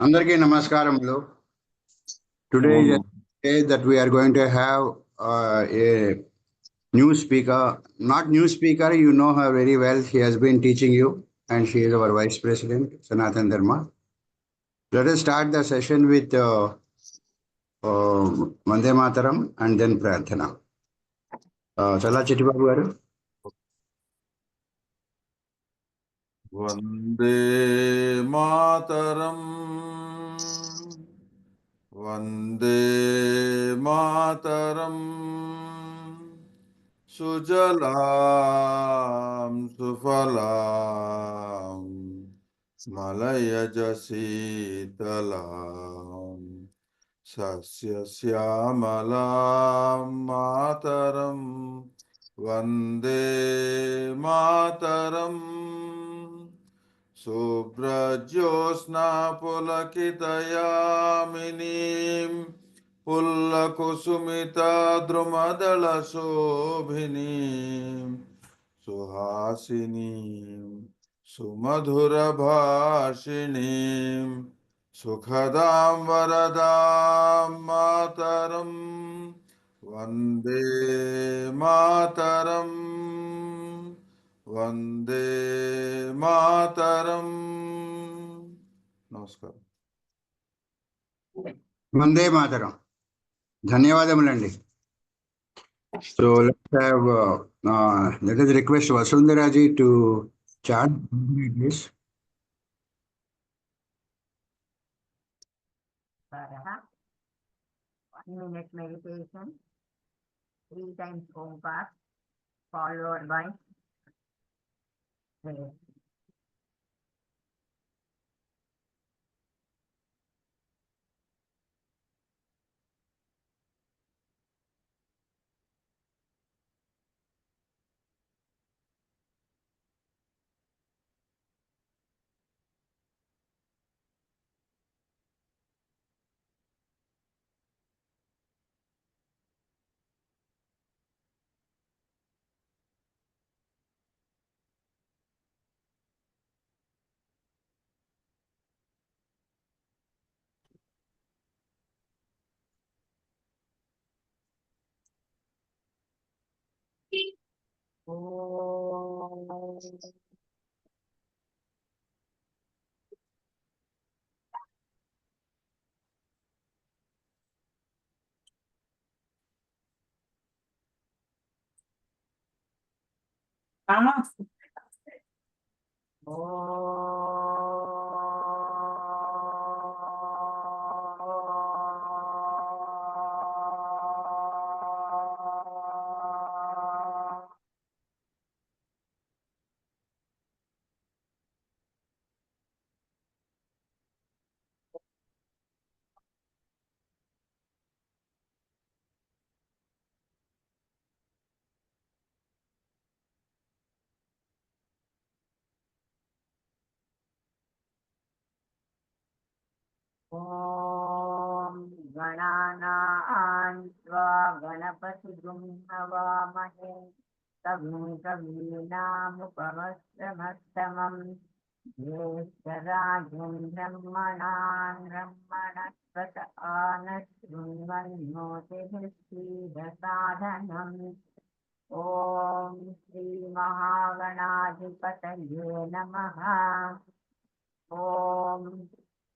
Andarki namaskaramlu. Today is a day that we are going to have a new speaker. Not new speaker, you know her very well. She has been teaching you, and she is our Vice President, Sanatan Dharma. Let us start the session with Vande Mataram and then Prarthana. Chala Chittibabu garu. Vande Mataram, Vande Mataram, Sujalam Sufalam, Malaya Sitalam, Sasya Syamalam Mataram, Vande Mataram. Subrajyosna pulakitayaminim pullakusumita drumadala shobhinim suhasinim sumadhura bhashinim sukhadam varadam mataram vande mataram Vande Mataram. Namaskar. Vande Mataram. ధన్యవాదములండి. So let us request Vasundharaji to chant, please. Varaha. 1 minute meditation, 3 times Omkar, followed by prayer. Om. Om Ganana Sva Ganapati Havamahe Kavim Kavinam Upavasramastamam Yeshwarajam Brahmanan Brahmanasvata Anashrunvannotiभिः sadhanam. Om Shri Mahaganadhipataye Namaha. Om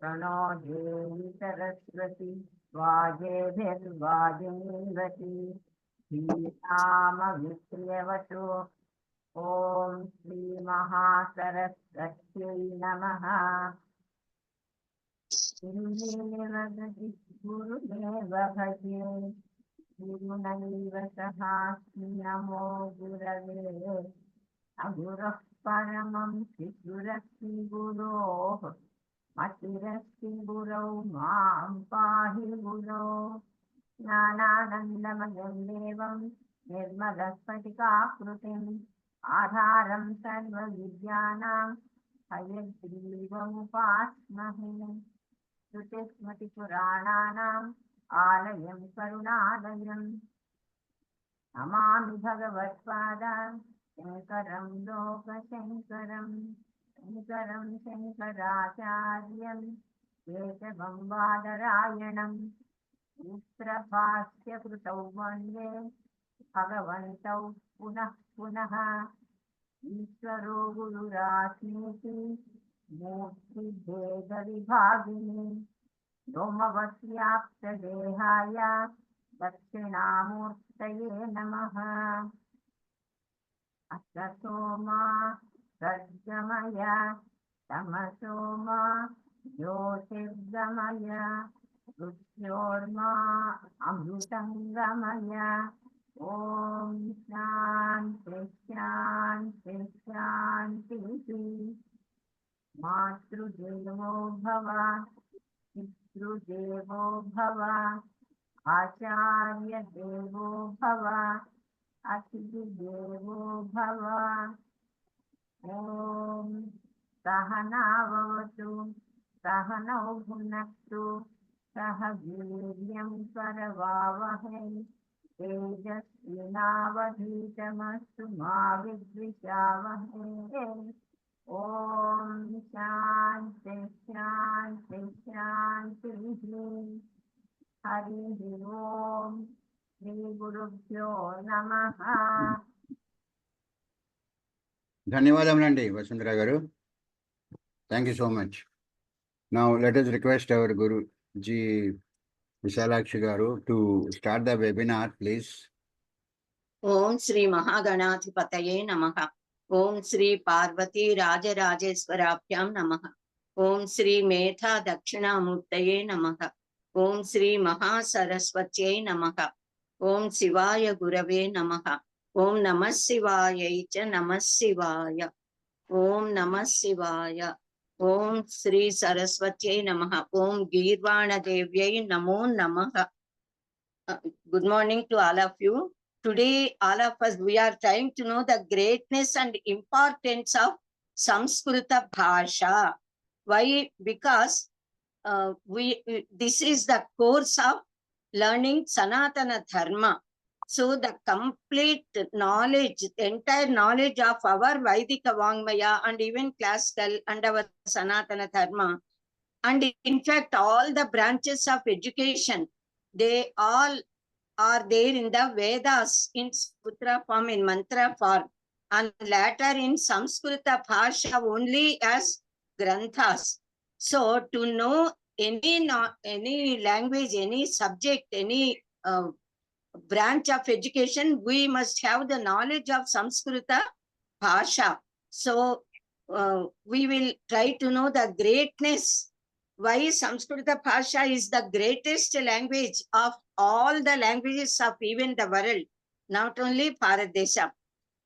Prano Devi Saraswati Vajevirvajinvati Dhinama Vipriyavatu. Om Shri Mahasaraswatyai Namaha. Gurudeva Bhaje Gurunaiva Sahasmi Namo Gurave Agurah Paramam Shishurasmi Guroh Matirasmi Gurau Mam Pahi Guro Jnananandamagam Devam Nirmalasphatikakrutim Adharam Sarva Vidyanam Hayagrivam Upasmahe Shrutismati Purananam Alayam Karunadayam Namami Bhagavatpadam Shankaram Lokashankaram Shankaram Shankaracharyam केशवं बादरायणं मित्रभाष्यकृतौ वन्दे भगवन्तौ पुनः पुनः ईश्वरो गुरुरात्मेति मूर्तिभेदविभागिने व्योमवत्याप्तदेहाय दक्षिणामूर्तये नमः। असतो मा सद्गमय तमसो मा ज्योतिर्गमय मृत्योर्मा अमृतङ्गमय। ॐ शान्ति शान्ति शान्तिः। मातृदेवो भव पितृदेवो भव आचार्य देवो भव अतिथिदेवो भव। ॐ सहनावतु सहनौ भुनक्तु सह वीर्यं करवावहै तेजस्विनावधीतमस्तु मा विद्विषावहै। ॐ शान्ति शान्ति शान्तिः। हरिः ओम् श्री गुरुभ्यो नमः। ధన్యవాదములండి వసుంధర గారు. Thank you so much. Now let us request our Guru Ji Visalakshi garu to start the webinar, please. ओम श्री महागणाधिपतये नमः। ओम श्री पार्वती राजराजेश्वराभ्यां नमः। ओम श्री मेधा दक्षिणामूर्तये नमः। ओम श्री महासरस्वत्यै नमः। ओम शिवाय गुरवे नमः। ओम नमः शिवायै च नमः शिवाय। ओम नमः शिवाय। ओम श्री सरस्वत्यै नमः। ओम गीर्वाणदेव्यै नमो नमः। Good morning to all of you. Today, all of us, we are trying to know the greatness and importance of Samskruta Bhasha. Why? Because this is the course of learning Sanatana Dharma. So the complete knowledge, entire knowledge of our Vaidika Vangmaya and even classical and our Sanatana Dharma, and in fact all the branches of education, they all are there in the Vedas in sutra form, in mantra form, and later in Samskruta Bhasha only as granthas. So to know any language, any subject, any branch of education, we must have the knowledge of Samskruta Bhasha. So we will try to know the greatness. Why Samskruta Bhasha is the greatest language of all the languages of even the world, not only Bharatdesha.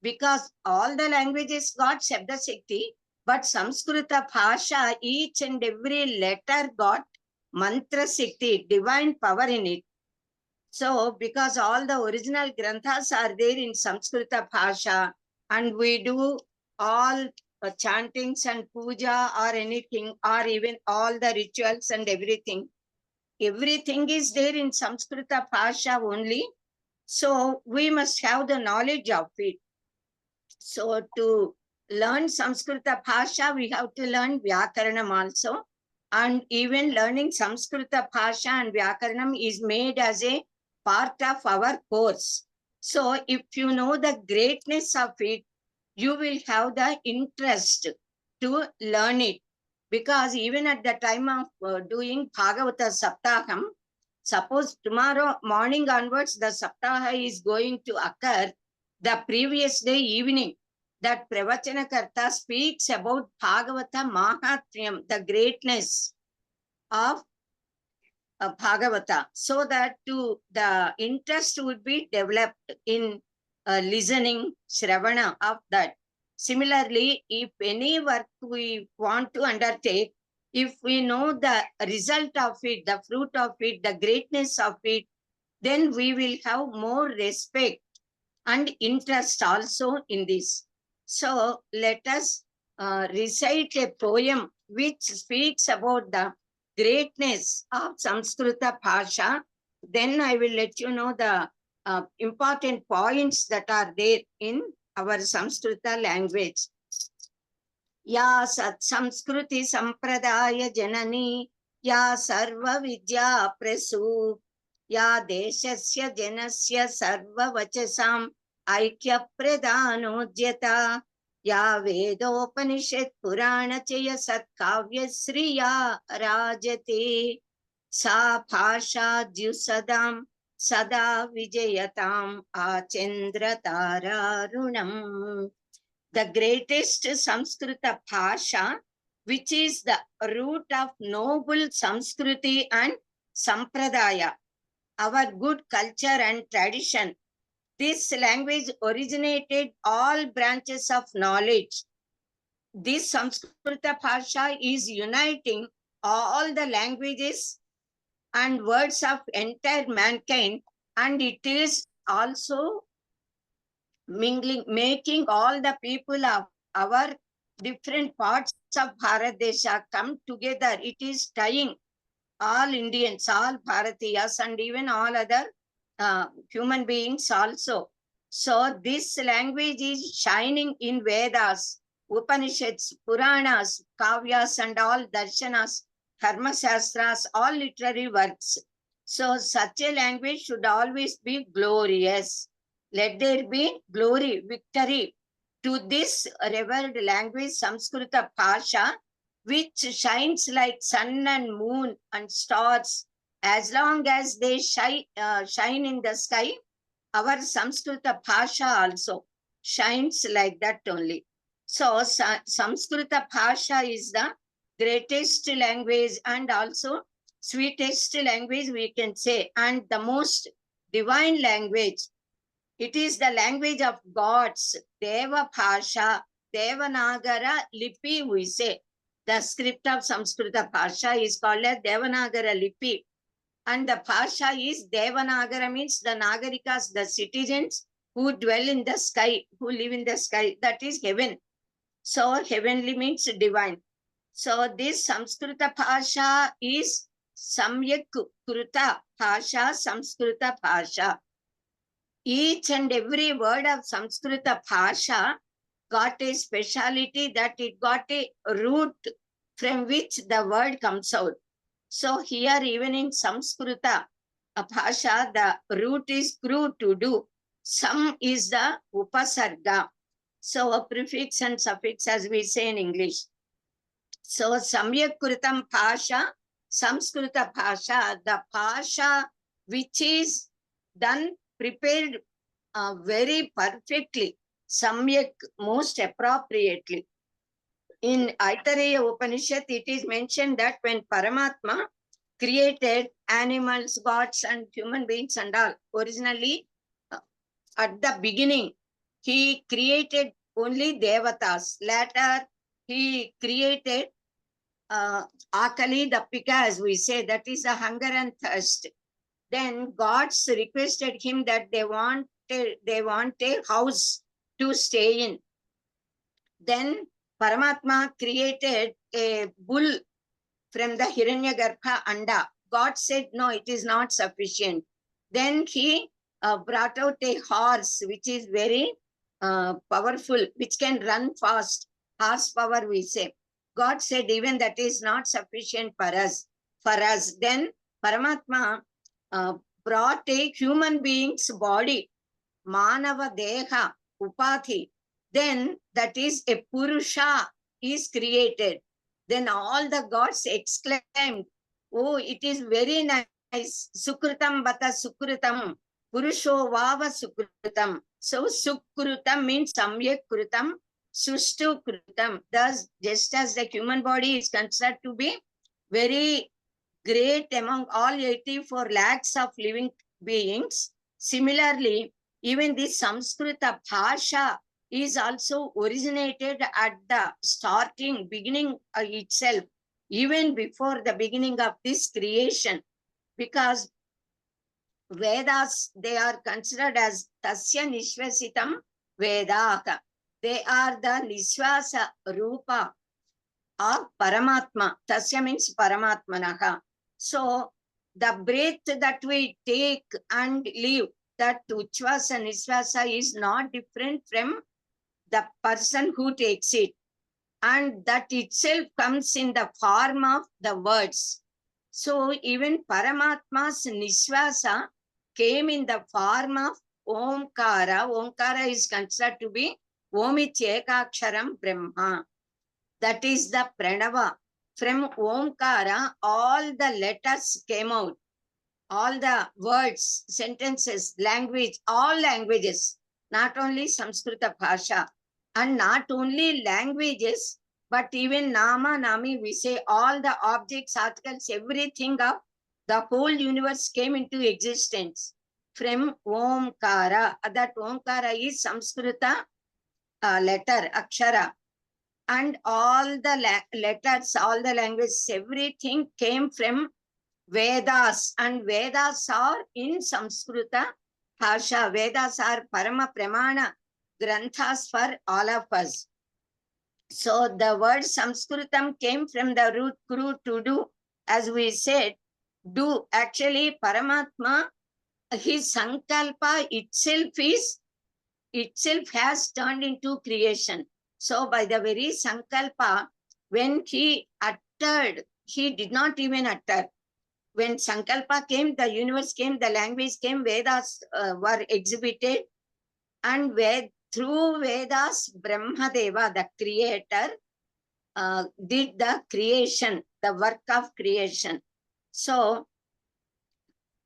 Because all the languages got Shabda Shakti, but Samskruta Bhasha, each and every letter got Mantra Shakti, divine power in it. So because all the original granthas are there in Samskruta Bhasha, and we do all chantings and puja or anything, or even all the rituals and everything is there in Samskruta Bhasha only. So we must have the knowledge of it. So to learn Samskruta Bhasha, we have to learn Vyakaranam also. And even learning Samskruta Bhasha and Vyakaranam is made as a part of our course. So if you know the greatness of it, you will have the interest to learn it. Because even at the time of doing Bhagavata Saptaham, suppose tomorrow morning onwards the Saptaha is going to occur, the previous day evening, that Pravachanakarta speaks about Bhagavata Mahatmyam, the greatness of Bhagavata, so that the interest would be developed in listening, Shravana of that. Similarly, if any work we want to undertake, if we know the result of it, the fruit of it, the greatness of it, then we will have more respect and interest also in this. So let us recite a poem which speaks about the greatness of Samskruta Bhasha. Then I will let you know the important points that are there in our Samskruta language. Ya Sat Samskruti Sampradaya Janani या सर्वविद्या प्रसूप या देशस्य जनस्य सर्ववचसाम् ऐक्यप्रदानोद्यता या वेदोपनिषत् पुराणचय सत्काव्यश्रिया राजते सा भाषा द्युसदां सदा विजयताम् आचन्द्रतारारुणम्. The greatest Samskrita Bhasha, which is the root of noble Samskruti and Sampradaya, our good culture and tradition. This language originated all branches of knowledge. This Samskrita Bhasha is uniting all the languages and words of entire mankind, and it is also mingling, making all the people of our different parts of Bharat Desha come together. It is tying all Indians, all Bharatiyas, and even all other human beings also. So this language is shining in Vedas, Upanishads, Puranas, Kavyas, and all Darshanas, Dharma Shastras, all literary works. So such a language should always be glorious. Let there be glory, victory to this revered language, Samskrita Bhasha, which shines like sun and moon and stars. As long as they shine in the sky, our Samskrita Bhasha also shines like that only. So Samskrita Bhasha is the greatest language and also sweetest language, we can say, and the most divine language. It is the language of gods, Deva Bhasha, Devanagara Lipi, we say. The script of Samskrita Bhasha is called as Devanagara Lipi. And the Bhasha is Devanagara, means the Nagarikas, the citizens who dwell in the sky, who live in the sky. That is heaven. So heavenly means divine. So this Samskrita Bhasha is Samyak Kruta Bhasha, Samskrita Bhasha. Each and every word of Samskrita Bhasha got a speciality, that it got a root from which the word comes out. So here even in Samskrita Bhasha, the root is kru, to do. Sam is the upasarga. So a prefix and suffix, as we say in English. So Samyak Kritam Bhasha, Samskrita Bhasha, the Bhasha which is done, prepared very perfectly, Samyak, most appropriately. In Aitareya Upanishad, it is mentioned that when Paramatma created animals, gods, and human beings and all, originally at the beginning, he created only Devatas. Later, he created Akali Dappika, as we say, that is a hunger and thirst. Then gods requested him that they want a house to stay in. Then Paramatma created a bull from the Hiranyagarbha Anda. God said, no, it is not sufficient. Then he brought out a horse, which is very powerful, which can run fast. Horsepower, we say. God said, even that is not sufficient for us. Then Paramatma brought a human being's body, Manava Deha, Upathi. Then that is a Purusha is created. Then all the gods exclaimed, oh, it is very nice. Sukrutam bata sukrutam. Purusho vava sukrutam. So sukrutam means samyak krutam, sustu krutam. Thus, just as the human body is considered to be very great among all 84 lakhs of living beings, similarly, even this Samskrita Bhasha is also originated at the starting, beginning itself, even before the beginning of this creation, because Vedas, they are considered as Tasya Nishvasitam Vedaka. They are the Nishvasa Rupa of Paramatma. Tasya means Paramatmanaha. So the breath that we take and leave, that Uchvasa Nishvasa is not different from the person who takes it. And that itself comes in the form of the words. So even Paramatma's Nishvasa came in the form of Omkara. Omkara is considered to be Omityekaksharam Brahma. That is the Pranava. From Omkara, all the letters came out. All the words, sentences, language, all languages, not only Samskrita Bhasha, and not only languages, but even Nama, Nami, we say all the objects, articles, everything of the whole universe came into existence from Omkara. That Omkara is Samskrita letter, Akshara. And all the letters, all the languages, everything came from Vedas, and Vedas are in Samskrita Bhasha. Vedas are Parama Pramana Granthas for all of us. So the word Samskrutam came from the root kru, to do, as we said, do. Actually, Paramatma, his Sankalpa itself has turned into creation. So by the very Sankalpa, when he uttered, he did not even utter. When Sankalpa came, the universe came, the language came, Vedas were exhibited, and through Vedas, Brahmadeva, the creator, did the creation, the work of creation. So,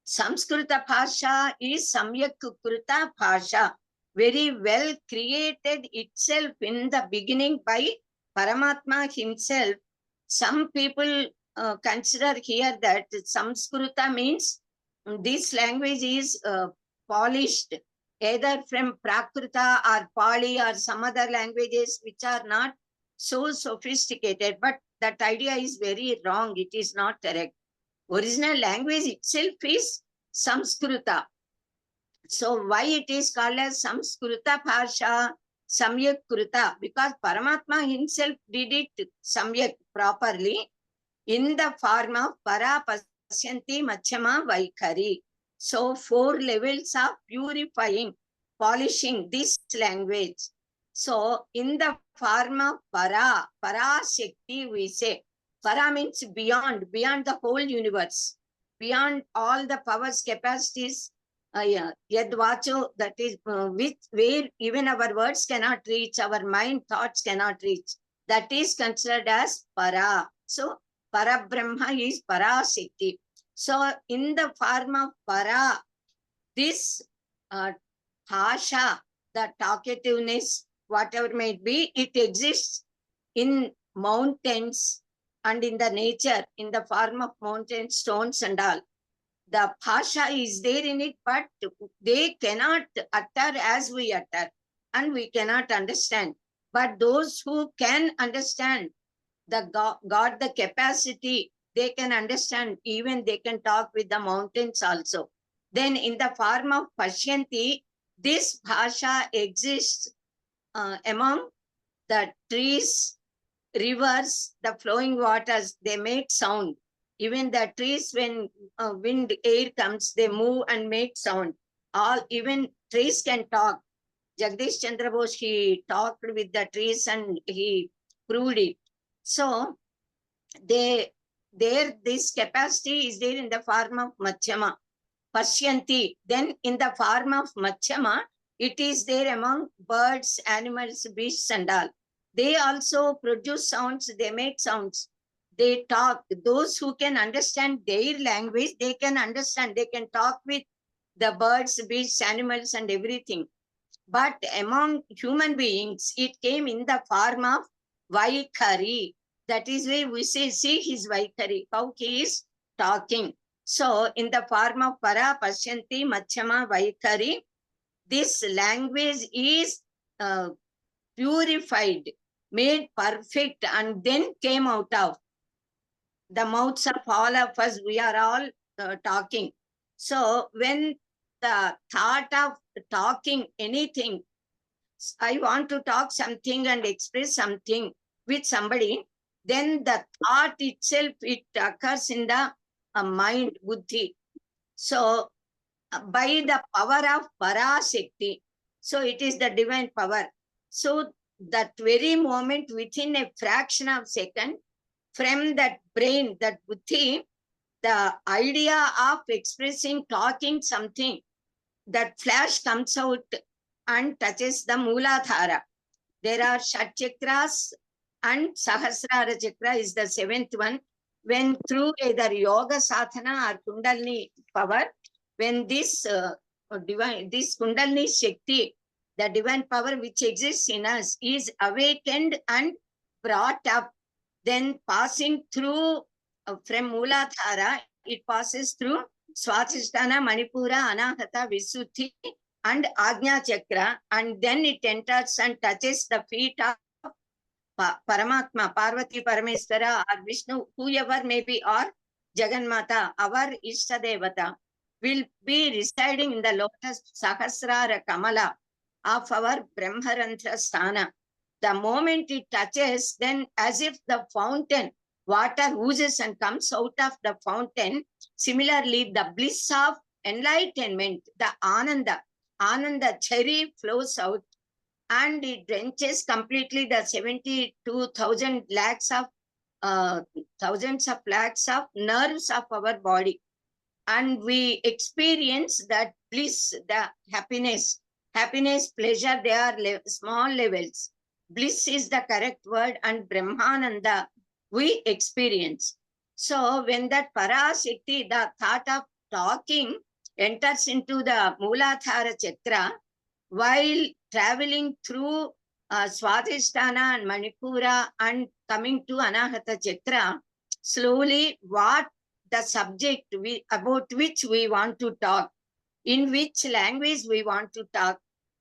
Samskrita Bhasha is Samyak Krita Bhasha, very well created itself in the beginning by Paramatma himself. Some people consider here that Samskrita means this language is polished either from Prakrita or Pali or some other languages which are not so sophisticated. But that idea is very wrong. It is not correct. Original language itself is Samskrita. So why it is called as Samskrita Bhasha, Samyak Krita? Because Paramatma himself did it Samyak properly in the form of Para Pasyanti Machyama Vaikhari. So 4 levels of purifying, polishing this language. So in the form of Para Shakti we say. Para means beyond the whole universe, beyond all the powers, capacities, Yadvacho, that is where even our words cannot reach, our mind thoughts cannot reach. That is considered as Para. So Parabrahma is Parashakti. So in the form of Para, this Bhasha, the talkativeness, whatever may be, it exists in mountains and in the nature, in the form of mountains, stones and all. The Bhasha is there in it, but they cannot utter as we utter, and we cannot understand. But those who can understand, got the capacity, they can understand, even they can talk with the mountains also. Then in the form of Pashyanti, this Bhasha exists among the trees, rivers, the flowing waters, they make sound. Even the trees, when wind, air comes, they move and make sound. Even trees can talk. Jagdish Chandra Bose, he talked with the trees and he proved it. So, this capacity is there in the form of Machyama. Pashyanti, then in the form of Machyama, it is there among birds, animals, beasts and all. They also produce sounds, they make sounds. They talk. Those who can understand their language, they can understand, they can talk with the birds, beasts, animals and everything. But among human beings, it came in the form of Vaikhari. That is why we say, see his Vaikhari, how he is talking. So in the form of Para, Pashyanti, Machyama, Vaikhari, this language is purified, made perfect, and then came out of the mouths of all of us. We are all talking. So when the thought of talking anything, I want to talk something and express something with somebody, then the thought itself, it occurs in the mind, buddhi. So by the power of Parashakti, so it is the divine power. So that very moment, within a fraction of second, from that brain, that buddhi, the idea of expressing, talking something, that flash comes out and touches the Mooladhara. There are Shat Chakras and Sahasrara Chakra is the seventh one. When through either Yoga Sadhana or Kundalini power, when this Kundalini Shakti, the divine power which exists in us, is awakened and brought up, then passing through from Mooladhara, it passes through Swatisthana, Manipura, Anahata, Visuddhi, and Ajna Chakra, and then it enters and touches the feet of Paramatma, Parvati Parameswara, or Vishnu, whoever may be, or Jagannatha, our Ishtadevata, will be residing in the lotus Sahasrara Kamala of our Brahmarantra Sthana. The moment it touches, then as if the fountain, water oozes and comes out of the fountain. Similarly, the bliss of enlightenment, the Ananda cherry flows out, and it drenches completely the 72,000 lakhs of thousands of lakhs of nerves of our body. And we experience that bliss, the happiness, pleasure, they are small levels. Bliss is the correct word, and Brahmananda we experience. So when that Parashakti, the thought of talking, enters into the Mooladhara Chakra, while traveling through Swadhisthana and Manipura and coming to Anahata Chakra, slowly what the subject about which we want to talk, in which language we want to talk,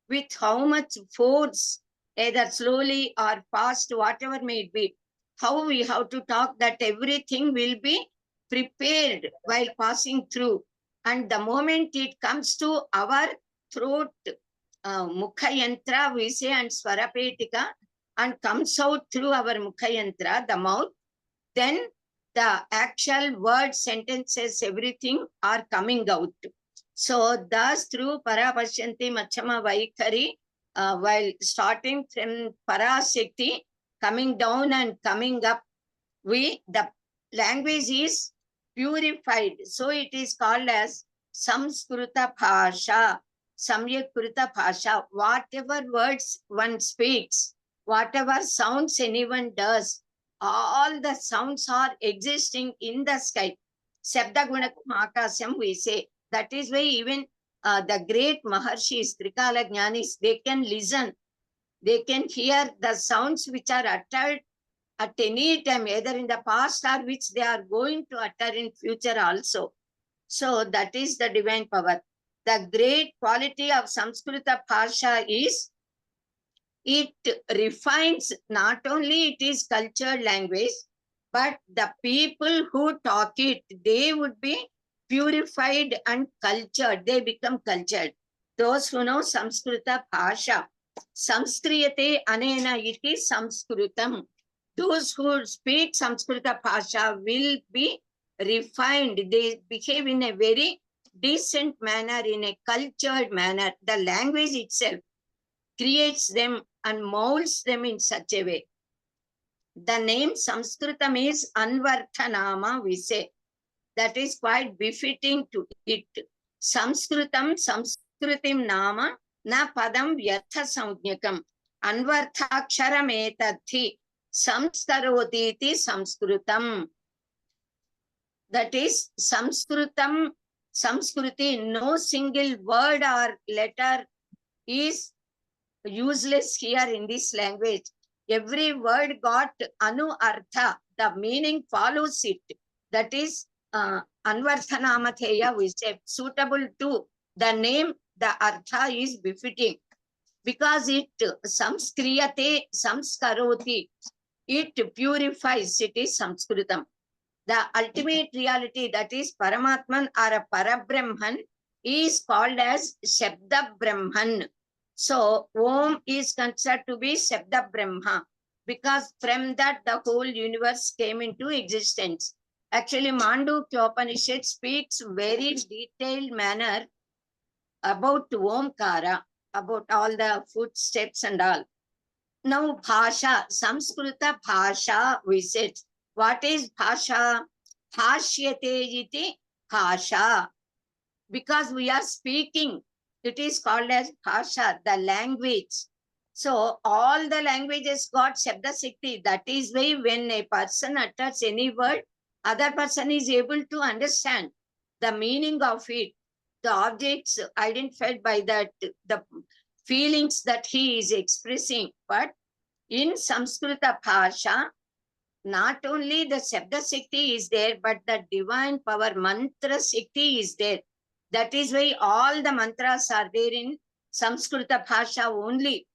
with how much force, either slowly or fast, whatever may it be, how we have to talk, that everything will be prepared while passing through. And the moment it comes to our throat, Mukha Yantra, we say, and Swarapetika, and comes out through our Mukha Yantra, the mouth, then the actual words, sentences, everything are coming out. So thus through Parapashyanti Machama Vaikari, while starting from Parashakti, coming down and coming up, the language is purified. So it is called as Samskruta Bhasha, Samyakrita Bhasha. Whatever words one speaks, whatever sounds anyone does, all the sounds are existing in the sky. Shabda Gunakam Akasam, we say. That is why even the great Maharshis, Trikala Jnanis, they can listen. They can hear the sounds which are uttered at any time, either in the past or which they are going to utter in future also. So that is the divine power. The great quality of Samskrita Bhasha is it refines, not only it is cultured language, but the people who talk it, they would be purified and cultured. They become cultured. Those who know Samskrita Bhasha, Samskriyate anena iti Samskrutam. Those who speak Samskrita Bhasha will be refined. They behave in a very decent manner, in a cultured manner. The language itself creates them and molds them in such a way. The name Samskrutam is Anvarthanama, we say. That is quite befitting to it. Samskrutam, Samskrutim Nama, na padam vyartha saujñakam. Anvarthaksharam etadhi, samskarotiti Samskrutam. That is Samskrutam, Samskruti, no single word or letter is useless here in this language. Every word got anu artha, the meaning follows it. That is Anvarthanamatheya, we say, suitable to the name, the artha is befitting. Because it samskriyate, samskaroti, it purifies, it is Samskrutam. The ultimate reality, that is Paramatman or a Parabrahman, is called as Shabda Brahman. So Om is considered to be Shabda Brahma, because from that the whole universe came into existence. Actually, Mandukya Upanishad speaks very detailed manner about Omkara, about all the footsteps and all. Now, Bhasha, Samskrita Bhasha, we said. What is Bhasha? Bhashyate iti bhasha. Because we are speaking, it is called as bhasha, the language. So all the languages got Shabda Shakti. That is why when a person utters any word, other person is able to understand the meaning of it, the objects identified by that, the feelings that he is expressing. But in Samskrita Bhasha, not only the Shabda Shakti is there, but the divine power, Mantra Shakti is there. That is why all the mantras are there in Samskrita Bhasha only.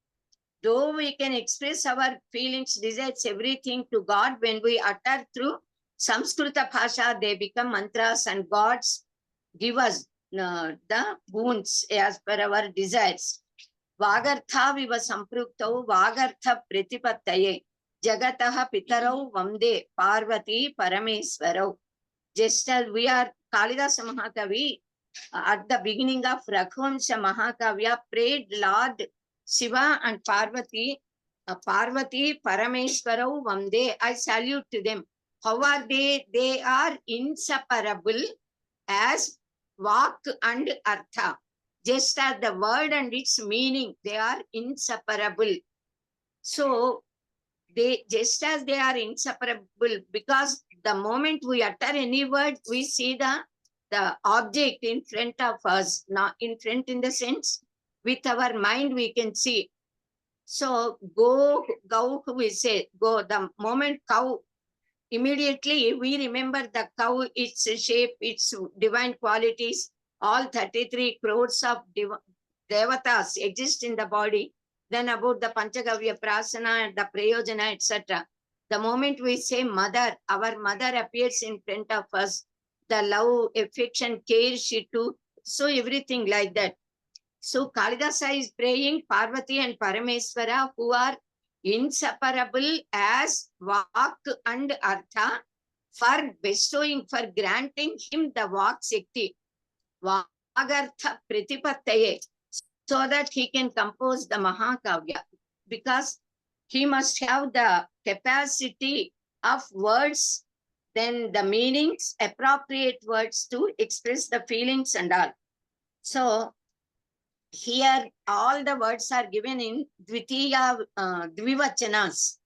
Though we can express our feelings, desires, everything to God, when we utter through Samskrita Bhasha, they become mantras, and gods give us the boons as per our desires. Vagartha viva samprukto vagartha pratipattaye jagataha pitarau vamde Parvati Parameswarau. Just as we are, Kalidasa Mahakavi, at the beginning of Raghuvamsha Mahakavya, prayed Lord Shiva and Parvati, Parvati Parameswarau Vamde. I salute to them. How are they? They are inseparable as Vak and Artha. Just as the word and its meaning, they are inseparable. So they, just as they are inseparable, because the moment we utter any word, we see the object in front of us, not in front in the sense, with our mind we can see. So go, we say, go, the moment cow, immediately we remember the cow, its shape, its divine qualities, all 33 crores of devatas exist in the body. Then about the Panchagavya Prasana, the Prayojana, etc. The moment we say mother, our mother appears in front of us, the love, affection, care she took, so everything like that. So Kalidasa is praying Parvati and Parameswara, who are inseparable as Vak and Artha, for bestowing, for granting him the Vak Shakti, Vagartha Pratipattaye, so that he can compose the Mahakavya, because he must have the capacity of words, then the meanings, appropriate words to express the feelings and all. So here all the words are given in Dvitiya Dvivachanas.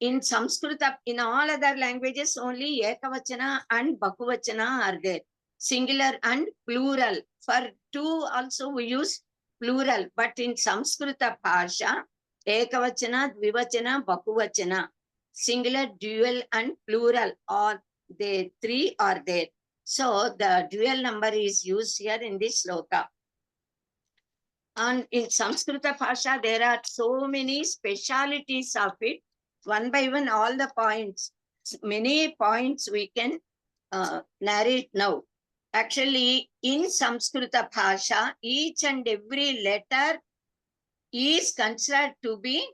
In Samskrita, in all other languages, only Ekavachana and Bahuvachana are there, singular and plural. For two also we use plural, but in Samskrita Bhasha, Ekavachana, Dvivachana, Bahuvachana, singular, dual and plural, or the three are there. So the dual number is used here in this sloka. And in Samskrita Bhasha, there are so many specialities of it. One by one, all the points, many points we can narrate now. Actually, in Samskrita Bhasha, each and every letter is considered to be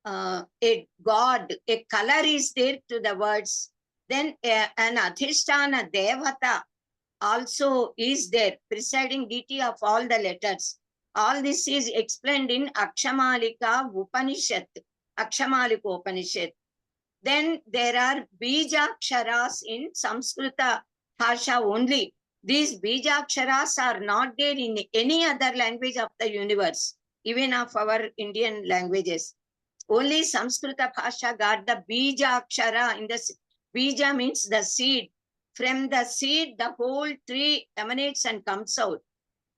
a god, a color is there to the words. Then an Adhisthana Devata also is there, presiding deity of all the letters. All this is explained in Akshamalika Upanishad, Akshamalika Upanishad. Then there are Bijaksharas in Samskrita Bhasha only. These Bijaksharas are not there in any other language of the universe, even of our Indian languages. Only Samskrita Bhasha got the Bijakshara. In the Bija means the seed. From the seed, the whole tree emanates and comes out.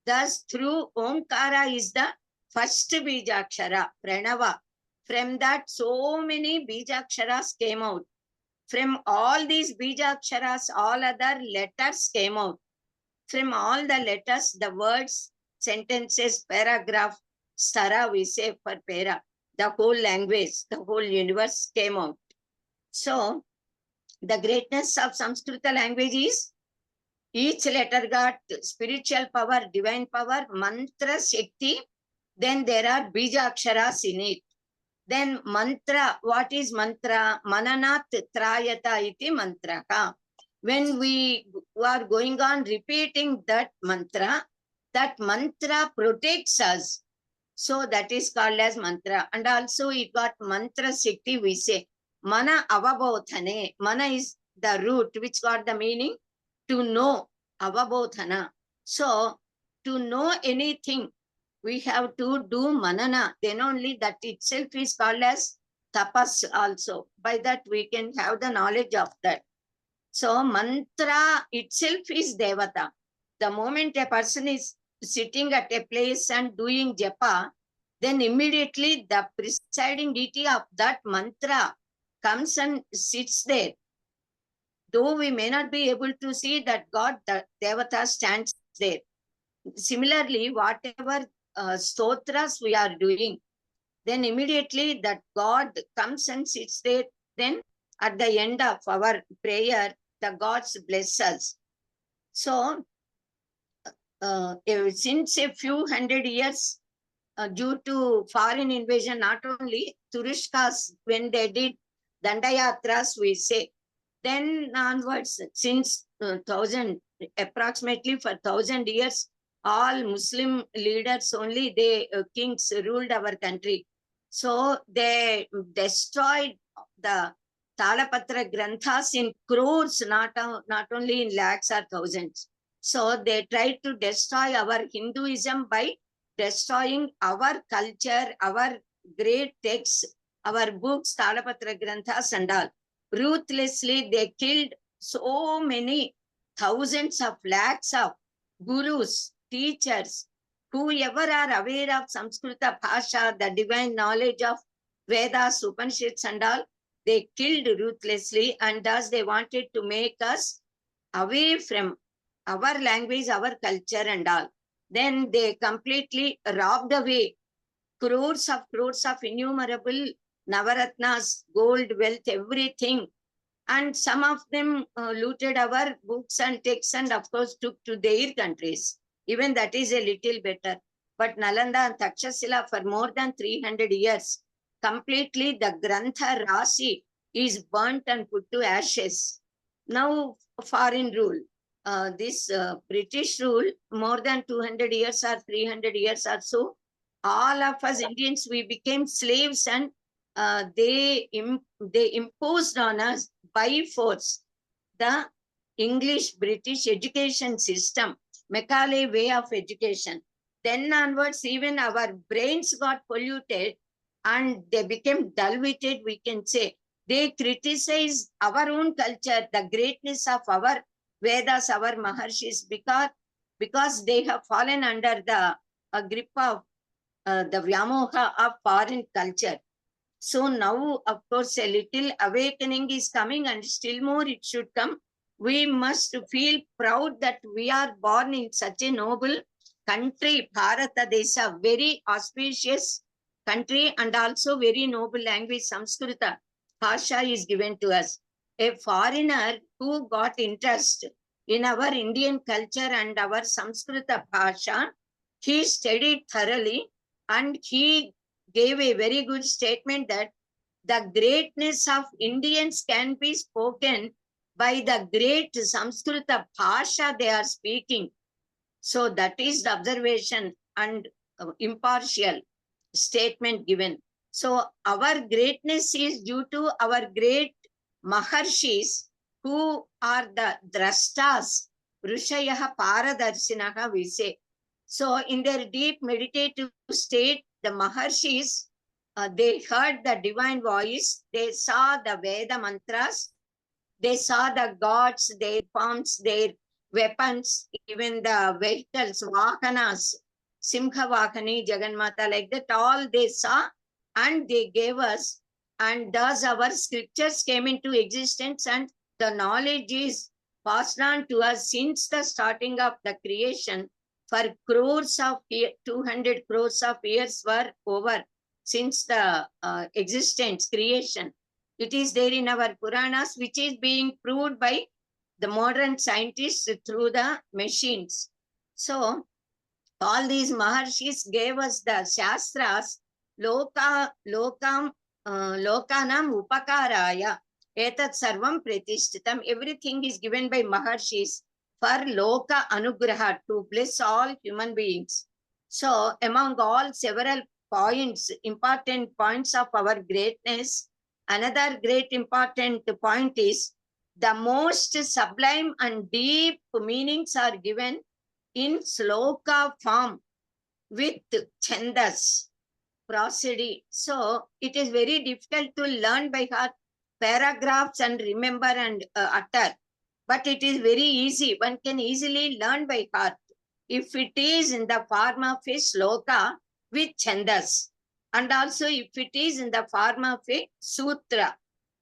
Thus, through Omkara is the first Bijakshara, Pranava. From that, so many Bijaksharas came out. From all these Bijaksharas, all other letters came out. From all the letters, the words, sentences, paragraph, stara we say for para, the whole language, the whole universe came out. So, the greatness of Samskrita language is each letter got spiritual power, divine power, mantra, shakti. Then there are Bijaksharas in it. Then mantra, what is mantra? Mananat trayata iti mantraka. When we are going on repeating that mantra protects us. So that is called as mantra. And also it got mantra shakti, we say. Mana avabodhane. Mana is the root, which got the meaning to know, avabodhana. So to know anything, we have to do manana. Then only that itself is called as tapas also. By that we can have the knowledge of that. So mantra itself is devata. The moment a person is sitting at a place and doing japa, then immediately the presiding deity of that mantra comes and sits there. Though we may not be able to see that God, the devata stands there. Similarly, whatever stotras we are doing, then immediately that God comes and sits there. Then at the end of our prayer, the gods bless us. So since a few hundred years, due to foreign invasion, not only Turushkas, when they did Dandayatras, we say, then onwards, since approximately for 1,000 years, all Muslim leaders only, they kings ruled our country. So they destroyed the Talapatra Granthas in crores, not only in lakhs or thousands. So they tried to destroy our Hinduism by destroying our culture, our great texts, our books, Talapatra Granthas and all. Ruthlessly, they killed so many thousands of lakhs of gurus, teachers, whoever are aware of Samskruta Bhasha, the divine knowledge of Vedas, Upanishads and all, they killed ruthlessly, and thus they wanted to make us away from our language, our culture and all. Then they completely robbed away crores of innumerable Navaratnas, gold, wealth, everything. And some of them looted our books and texts and of course took to their countries. Even that is a little better. But Nalanda and Takshashila for more than 300 years, completely the Grantha Rasi is burnt and put to ashes. Now foreign rule. This British rule, more than 200 years or 300 years or so, all of us Indians, we became slaves, and they imposed on us by force the English British education system, Macaulay way of education. Then onwards, even our brains got polluted and they became dull-witted, we can say. They criticize our own culture, the greatness of our Vedas, our Maharshis, because they have fallen under the grip of the Vyamoha of foreign culture. So now, of course, a little awakening is coming, and still more it should come. We must feel proud that we are born in such a noble country, Bharata Desha, very auspicious country, and also very noble language, Samskrita Bhasha is given to us. A foreigner who got interest in our Indian culture and our Samskrita Bhasha, he studied thoroughly and he gave a very good statement that the greatness of Indians can be spoken by the great Samskrita Bhasha they are speaking. So that is the observation and impartial statement given. So our greatness is due to our great Maharshis who are the Drashtas, Rushayaha Paradarshinaha, we say. So in their deep meditative state, the Maharshis, they heard the divine voice, they saw the Veda mantras, they saw the gods, their forms, their weapons, even the vehicles, Vahanas, Simha Vahani, Jaganmata, like that, all they saw and they gave us. And thus our scriptures came into existence and the knowledge is passed on to us since the starting of the creation. For crores of 200 crores of years were over since the existence, creation. It is there in our Puranas, which is being proved by the modern scientists through the machines. So all these Maharshis gave us the Shastras, Lokanam Upakaraya, Etat Sarvam Pratishtitam. Everything is given by Maharshis for Loka Anugraha, to bless all human beings. So among all several points, important points of our greatness, another great important point is the most sublime and deep meanings are given in sloka form with chandas, prosody. So it is very difficult to learn by heart paragraphs and remember and utter. But it is very easy. One can easily learn by heart if it is in the form of a sloka with chandas. And also if it is in the form of a sutra.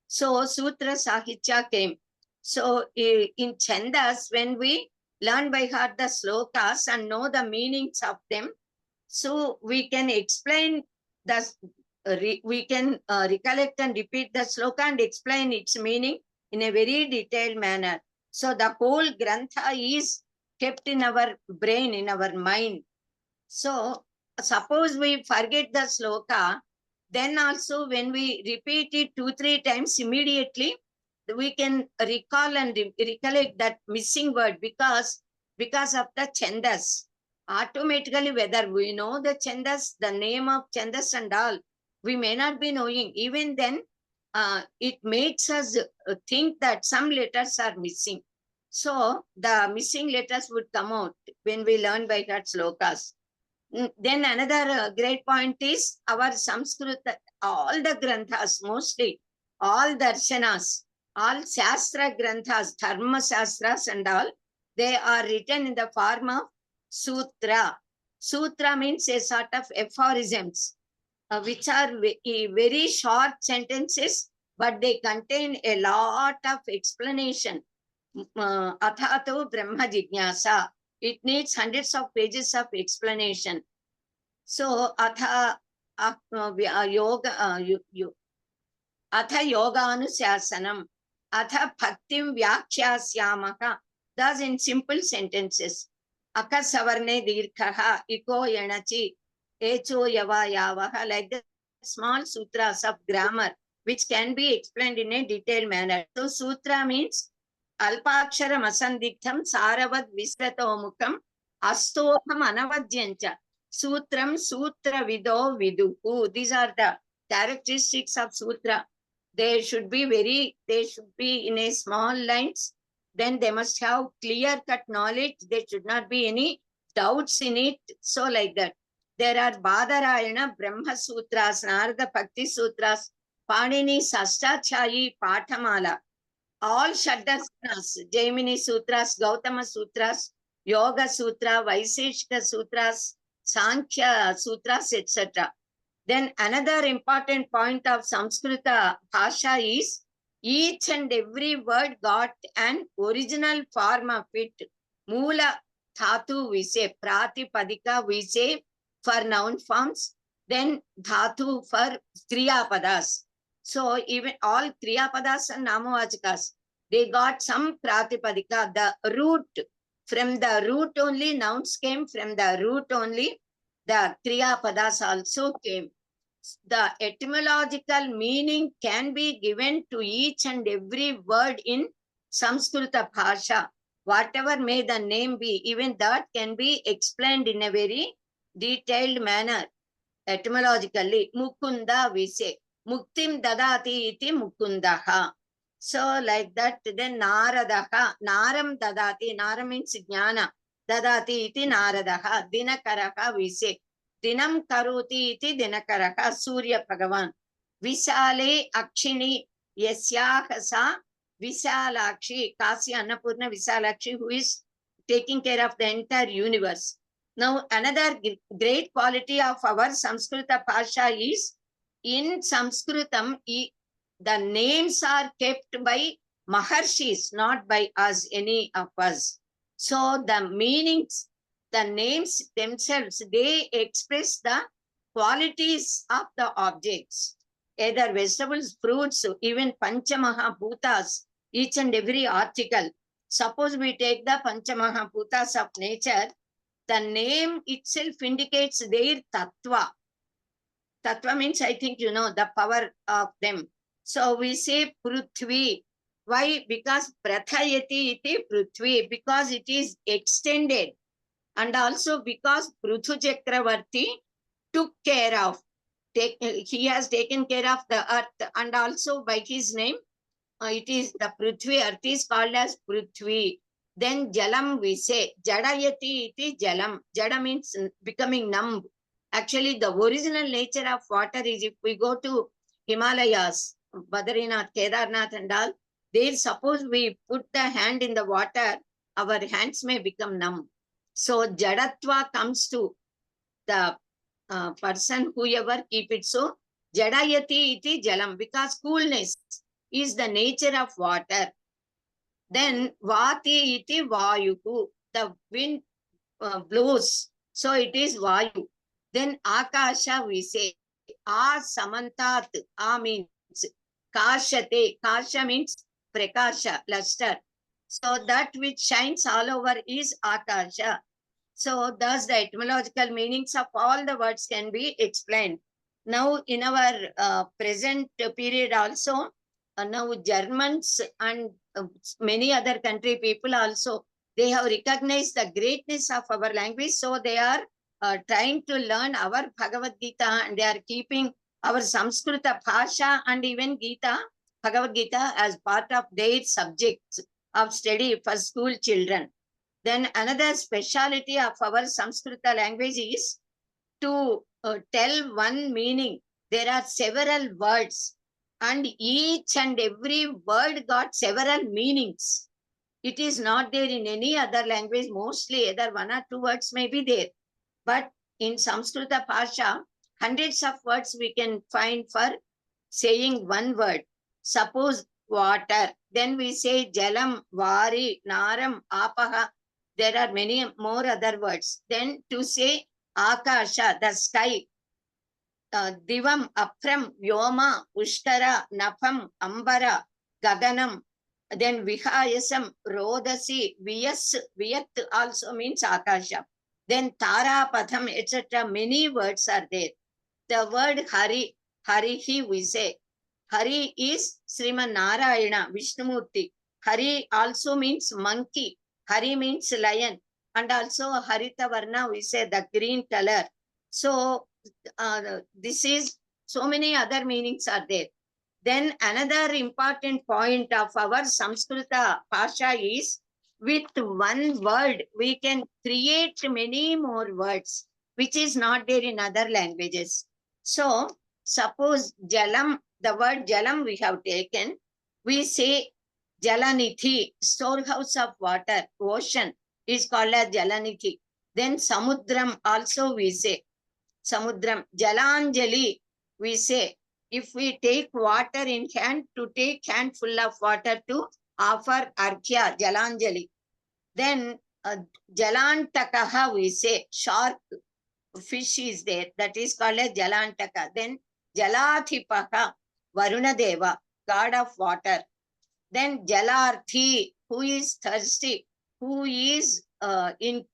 So Sutra Sahitya came. So in Chandas, when we learn by heart the slokas and know the meanings of them, so we can explain the, we can recollect and repeat the sloka and explain its meaning in a very detailed manner. So the whole Grantha is kept in our brain, in our mind. So suppose we forget the sloka, then also when we repeat it 2-3 times immediately, we can recall and recollect that missing word because of the chandas. Automatically, whether we know the chandas, the name of chandas and all, we may not be knowing. Even then, it makes us think that some letters are missing. So the missing letters would come out when we learn by heart slokas. Then another great point is our Sanskrit, all the granthas, mostly all darshanas, all shastra granthas, dharma shastras and all, they are written in the form of sutra. Sutra means a sort of aphorisms, which are very short sentences, but they contain a lot of explanation. Athato Brahma Jignasa. It needs hundreds of pages of explanation. So, Atha Yoga, Atha Yoga Anusasanam, Atha Bhaktim Vyakhyasyamakha. Thus, in simple sentences, Akasavarne Dirkaha, Iko Yanachi, Echo Yava Yavaha, like the small sutras of grammar, which can be explained in a detailed manner. So, sutra means Alpaksharam Asandiktham Saravad Visratomukam Astoham Anavadyancha Sutram Sutra Vido Viduhu. These are the characteristics of sutra. They should be in a small lines. Then they must have clear-cut knowledge. There should not be any doubts in it. So like that. There are Badarayana, Brahma Sutras, Narada Bhakti Sutras, Panini Sashtachayi Pathamala. All Shaddasanas, Jaimini Sutras, Gautama Sutras, Yoga Sutra, Vaiseshika Sutras, Sankhya Sutras, etc. Then another important point of Samskrita Bhasha is each and every word got an original form of it. Mula Dhatu we say, Pratipadika we say for noun forms, then Dhatu for Kriya Padas. So even all Kriya Padas and Namavachakas, they got some Pratipadika, the root. From the root only, nouns came, from the root only, the Kriya Padas also came. The etymological meaning can be given to each and every word in Samskrita Bhasha. Whatever may the name be, even that can be explained in a very detailed manner. Etymologically, Mukunda we say, Muktim dadati iti Mukundaha. So like that, then Naradaha, Naram dadati, Naram means jnana, dadati iti Naradaha, Dinakaraha we say, Dinam karuti iti Dinakaraha, Surya Bhagavan. Visale Akshini Yasyahasa Visalakshi, Kasi Annapurna Visalakshi, who is taking care of the entire universe. Now, another great quality of our Samskrita Bhasha is, in Samskrutam, the names are kept by Maharshis, not by us, any of us. So the meanings, the names themselves, they express the qualities of the objects, either vegetables, fruits, even Panchamaha Bhutas, each and every article. Suppose we take the Panchamaha Bhutas of nature, the name itself indicates their tattva. Tattva means, I think you know, the power of them. So we say Prithvi. Why? Because Prathayati iti Prithvi, because it is extended. And also because Pruthu Chakravarti took care of, he has taken care of the earth, and also by his name, it is the Prithvi, earth is called as Prithvi. Then Jalam we say, Jadayati, it is Jalam. Jada means becoming numb. Actually, the original nature of water is, if we go to Himalayas, Badrinath, Kedarnath and all, there suppose we put the hand in the water, our hands may become numb. So Jadatva comes to the person, whoever keep it. So Jadayati iti Jalam, because coolness is the nature of water. Then Vati iti Vayuku, the wind blows. So it is Vayu. Then Akasha we say, A Samantat, A means Kashate, Kasha means Prakasha, luster. So that which shines all over is Akasha. So thus the etymological meanings of all the words can be explained. Now in our present period also, now Germans and many other country people also, they have recognized the greatness of our language. So they are trying to learn our Bhagavad Gita, and they are keeping our Samskruta Bhasha and even Gita, Bhagavad Gita, as part of their subjects of study for school children. Then another speciality of our Samskrita language is to tell one meaning. There are several words, and each and every word got several meanings. It is not there in any other language. Mostly either one or two words may be there. But in Samskrita Bhasha, hundreds of words we can find for saying one word. Suppose water, then we say Jalam, Vari, Naram, Apaha. There are many more other words. Then to say Akasha, the sky, Divam, Apram, Vyoma, Ushtara, Nafam, Ambara, Gaganam, then Vihayasam, Rodasi, Vyat also means Akasha. Then Tara, Patham, etc. Many words are there. The word Hari, Harihi we say. Hari is Sriman Narayana, Vishnumurti. Hari also means monkey. Hari means lion. And also Harita Varna, we say the green color. So this is, so many other meanings are there. Then another important point of our Samskrita Bhasha is, with one word, we can create many more words, which is not there in other languages. So suppose Jalam, the word Jalam we have taken, we say Jalanithi, storehouse of water, ocean is called as Jalanithi. Then Samudram also we say, Samudram, Jalanjali we say, if we take water in hand, to take handful of water to offer Arghya, Jalanjali. Then Jalantakaha we say, shark, fish is there, that is called as Jalantaka. Then Jalathipaha, Varuna Deva, god of water. Then Jalarthi, who is thirsty, who is in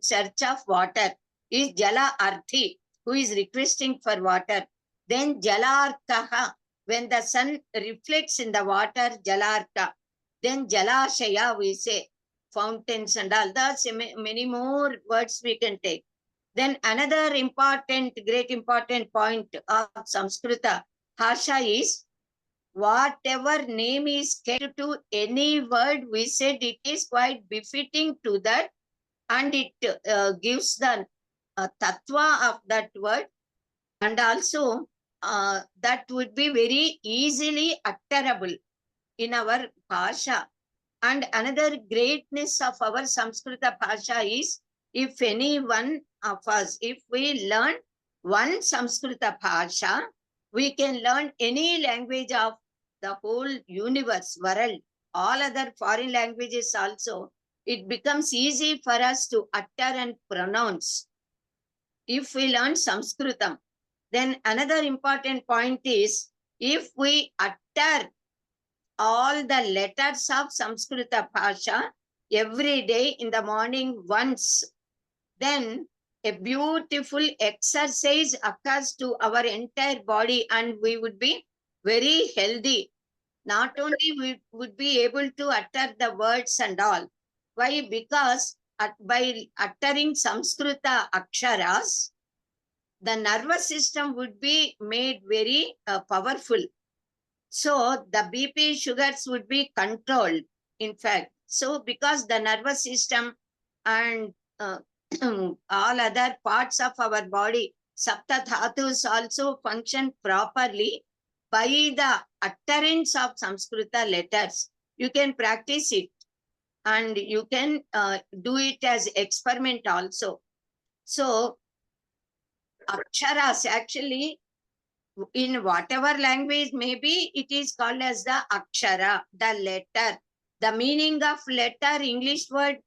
search of water, is Jala Arthi, who is requesting for water. Then Jalarkaha, when the sun reflects in the water, Jalarka. Then Jalashaya, we say, fountains and all. Thus many more words we can take. Then another great important point of Samskrita Bhasha is, whatever name is kept to any word, we said it is quite befitting to that, and it gives the tattva of that word, and also that would be very easily utterable in our Bhasha. And another greatness of our Samskrita Bhasha is, if any one of us, if we learn one Samskrita Bhasha, we can learn any language of the whole universe, world, all other foreign languages also. It becomes easy for us to utter and pronounce if we learn Samskrutam. Then another important point is, if we utter all the letters of Samskrita Bhasha every day in the morning once, then a beautiful exercise occurs to our entire body, and we would be very healthy. Not only we would be able to utter the words and all. Why? Because by uttering Samskrita Aksharas, the nervous system would be made very powerful. So the BP sugars would be controlled, in fact. So because the nervous system and all other parts of our body, Sapta Dhatus also function properly by the utterance of Samskrita letters. You can practice it and you can do it as experiment also. So Aksharas actually, in whatever language, maybe it is called as the akshara, the letter. The meaning of letter, English word,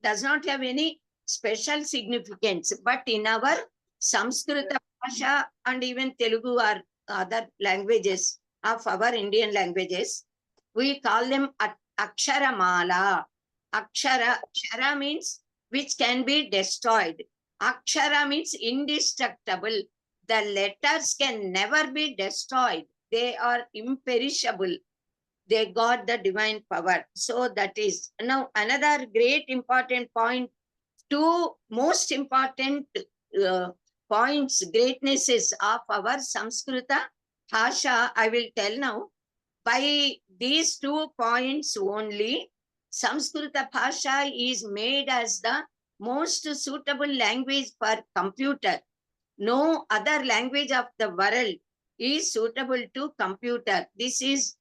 does not have any special significance. But in our Samskrita Bhasha and even Telugu or other languages of our Indian languages, we call them Aksharamala. Akshara means which can be destroyed. Akshara means indestructible. The letters can never be destroyed. They are imperishable. They got the divine power. So that is. Now another great important point, two most important points, greatnesses of our Samskrita Bhasha, I will tell now. By these 2 points only, Samskrita Bhasha is made as the most suitable language for computer. No other language of the world is suitable to computer. This is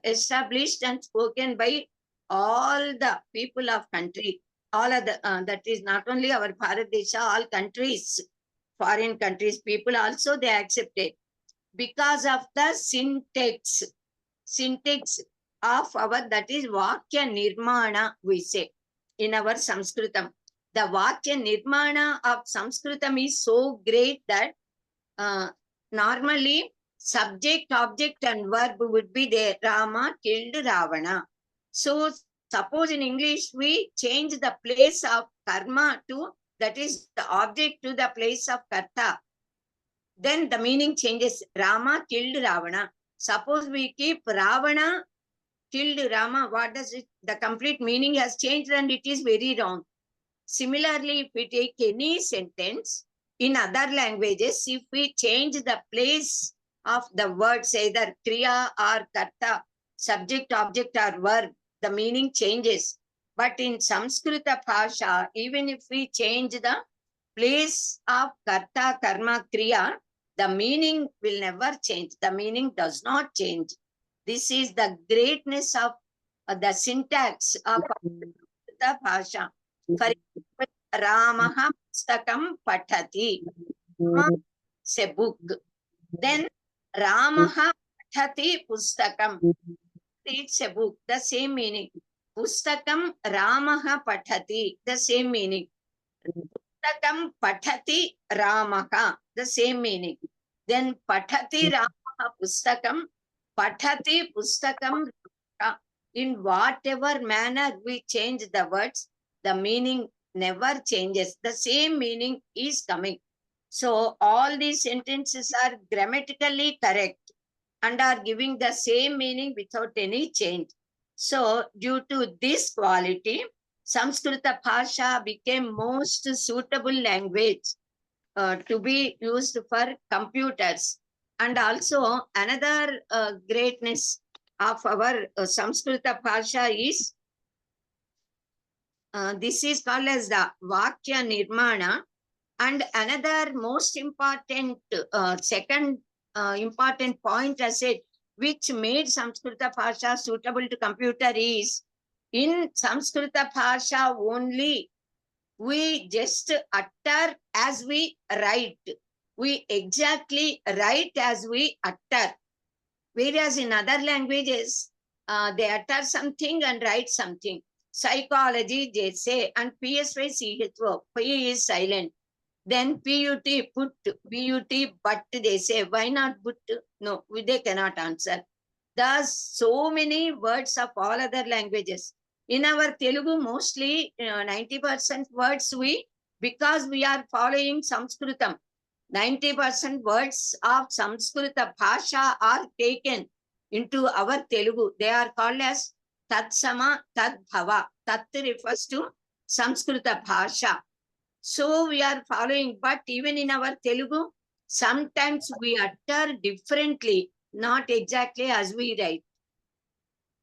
established and spoken by all the people of country. All of the, that is not only our Bharat Desha, all countries, foreign countries, people also they accept it. Because of the syntax of our, that is Vakya Nirmana, we say, in our Samskritam. The Vakya Nirmana of Samskritam is so great that normally subject, object and verb would be there. Rama killed Ravana. So suppose in English we change the place of karma to, that is the object, to the place of karta, then the meaning changes. Rama killed Ravana. Suppose we keep Ravana killed Rama, what does it? The complete meaning has changed and it is very wrong. Similarly, if we take any sentence in other languages, if we change the place of the words, either kriya or karta, subject, object or verb, the meaning changes. But in Samskrita Bhasha, even if we change the place of karta, karma, kriya, the meaning will never change. The meaning does not change. This is the greatness of the syntax of the Bhasha. For example, Ramaha Pustakam Pathati. It's a book. Then Ramaha Pathati Pustakam. It's a book. The same meaning. Pustakam Ramaha Pathati. The same meaning. Pustakam Pathati Ramaha. The same meaning. Then Pathati Ramaha Pustakam. Pathati Pustakam. In whatever manner we change the words, the meaning never changes. The same meaning is coming. So all these sentences are grammatically correct and are giving the same meaning without any change. So due to this quality, Samskrita Bhasha became most suitable language to be used for computers. And also another greatness of our Samskrita Bhasha is, this is called as the Vakya Nirmana. And another most important, second important point I said, which made Samskrita Bhasha suitable to computer is, in Samskrita Bhasha only, we just utter as we write. We exactly write as we utter. Whereas in other languages, they utter something and write something. Psychology, they say, and PSYCHO, P is silent. Then PUT, put, BUT, but they say, why not put? No, they cannot answer. Thus, so many words of all other languages. In our Telugu, mostly 90% words because we are following Samskrutam, 90% words of Samskrita Bhasha are taken into our Telugu. They are called as Tatsama, Tadbhava. Tat refers to Samskrita Bhasha. So we are following, but even in our Telugu, sometimes we utter differently. not exactly as we write.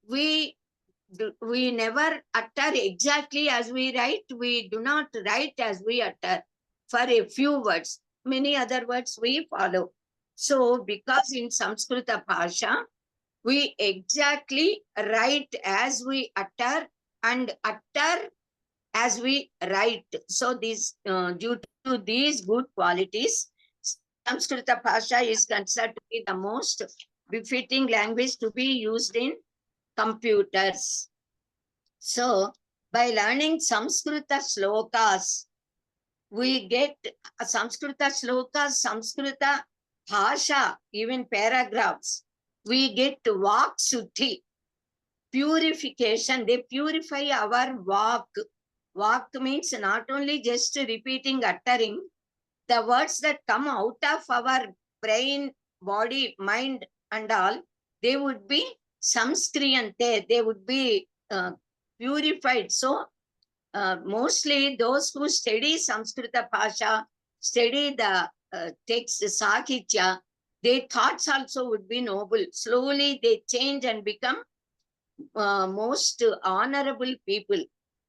We never utter exactly as we write. We do not write as we utter for a few words. Many other words we follow. So because in Samskrita Bhasha, we exactly write as we utter and utter as we write. So this, due to these good qualities, Samskrita Bhasha is considered to be the most befitting language to be used in computers. So by learning Samskrita slokas, we get Samskrita slokas, Samskrita Bhasha, even paragraphs. We get Vak Suddhi, purification. They purify our Vak. Vak means not only just repeating, uttering, the words that come out of our brain, body, mind, and all, they would be samskriyante, they would be purified. So, mostly those who study Samskrita Bhasha, study the text Sahitya, their thoughts also would be noble. Slowly they change and become most honorable people.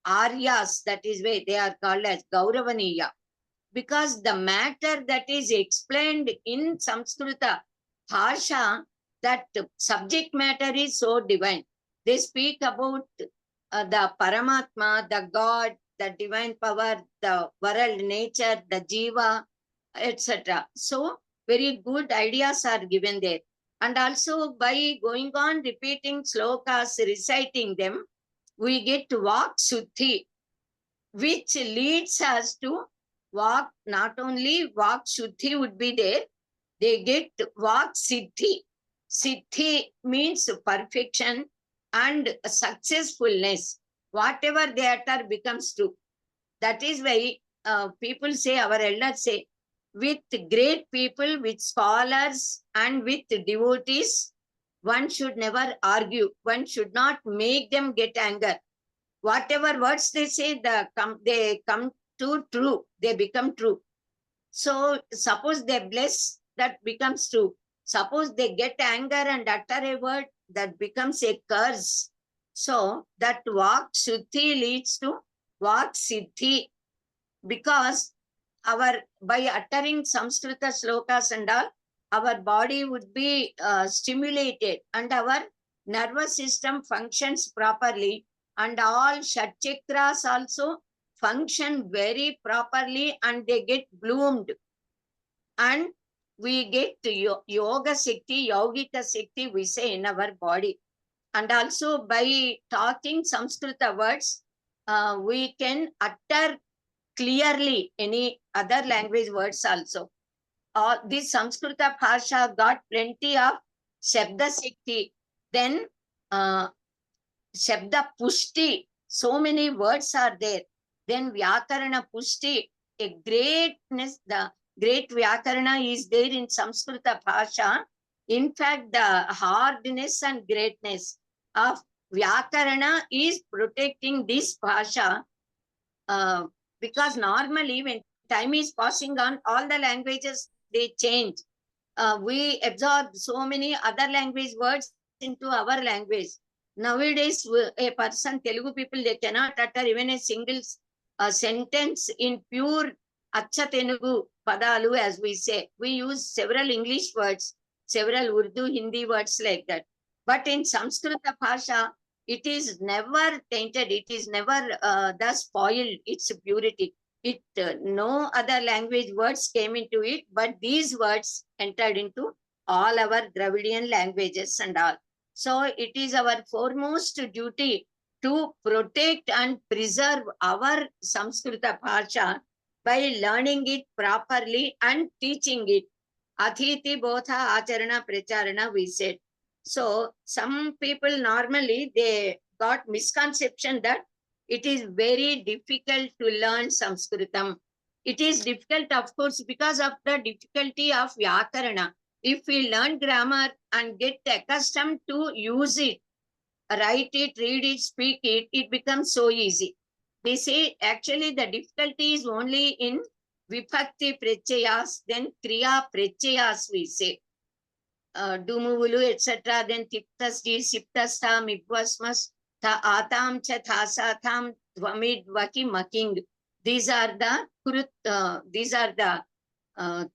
Aryas, that is why they are called as Gauravaniya. Because the matter that is explained in Samskrita Bhasha, that subject matter is so divine. They speak about the Paramatma, the God, the divine power, the world, nature, the Jiva, etc. So, very good ideas are given there. And also by going on repeating slokas, reciting them, we get Vak Suddhi, which leads us to Vak, not only Vak Shuddhi would be there, they get Vak Siddhi. Siddhi means perfection and successfulness. Whatever they utter becomes true. That is why people say, our elders say, with great people, with scholars, and with devotees, one should never argue. One should not make them get anger. Whatever words they say, they come to true. They become true. So suppose they bless, that becomes true. Suppose they get anger and utter a word, that becomes a curse. So that Vak Shuddhi leads to Vak Siddhi, because by uttering Samskrita slokas and all, our body would be stimulated and our nervous system functions properly, and all Shat Chakras also function very properly and they get bloomed. And we get Yoga Shakti, Yogika Shakti, we say, in our body. And also by talking Samskrita words, we can utter clearly any other language words also. This Samskrita Bhasha got plenty of Shabda Shakti. Then Shabda Pushti, so many words are there. Then Vyakarana Pushti, a greatness, the great Vyakarana is there in Samskrita Bhasha. In fact, the hardness and greatness of Vyakarana is protecting this Bhasha, because normally when time is passing on, all the languages, they change. We absorb so many other language words into our language. Nowadays, a person, Telugu people, they cannot utter even a single sentence in pure Acha Telugu Padalu, as we say. We use several English words, several Urdu, Hindi words like that. But in Samskrita Bhasha, it is never tainted, it is never thus spoiled its purity. No other language words came into it, but these words entered into all our Dravidian languages and all. So it is our foremost duty to protect and preserve our Samskrita Bhasha by learning it properly and teaching it. Athiti Bodha Acharana Pracharana, we said. So some people normally, they got misconception that it is very difficult to learn Samskritam. It is difficult, of course, because of the difficulty of Vyakarana. If we learn grammar and get accustomed to use it, write it, read it, speak it, it becomes so easy. They say actually the difficulty is only in Vibhakti Prachayas, then Kriya Prachayas, we say. Dumuvulu, etc. Then Tiptasdi, Siptasta, Mibwasmas, Ta Atam, Cha Thasatam, Dvamid, Vaki, Making. These are the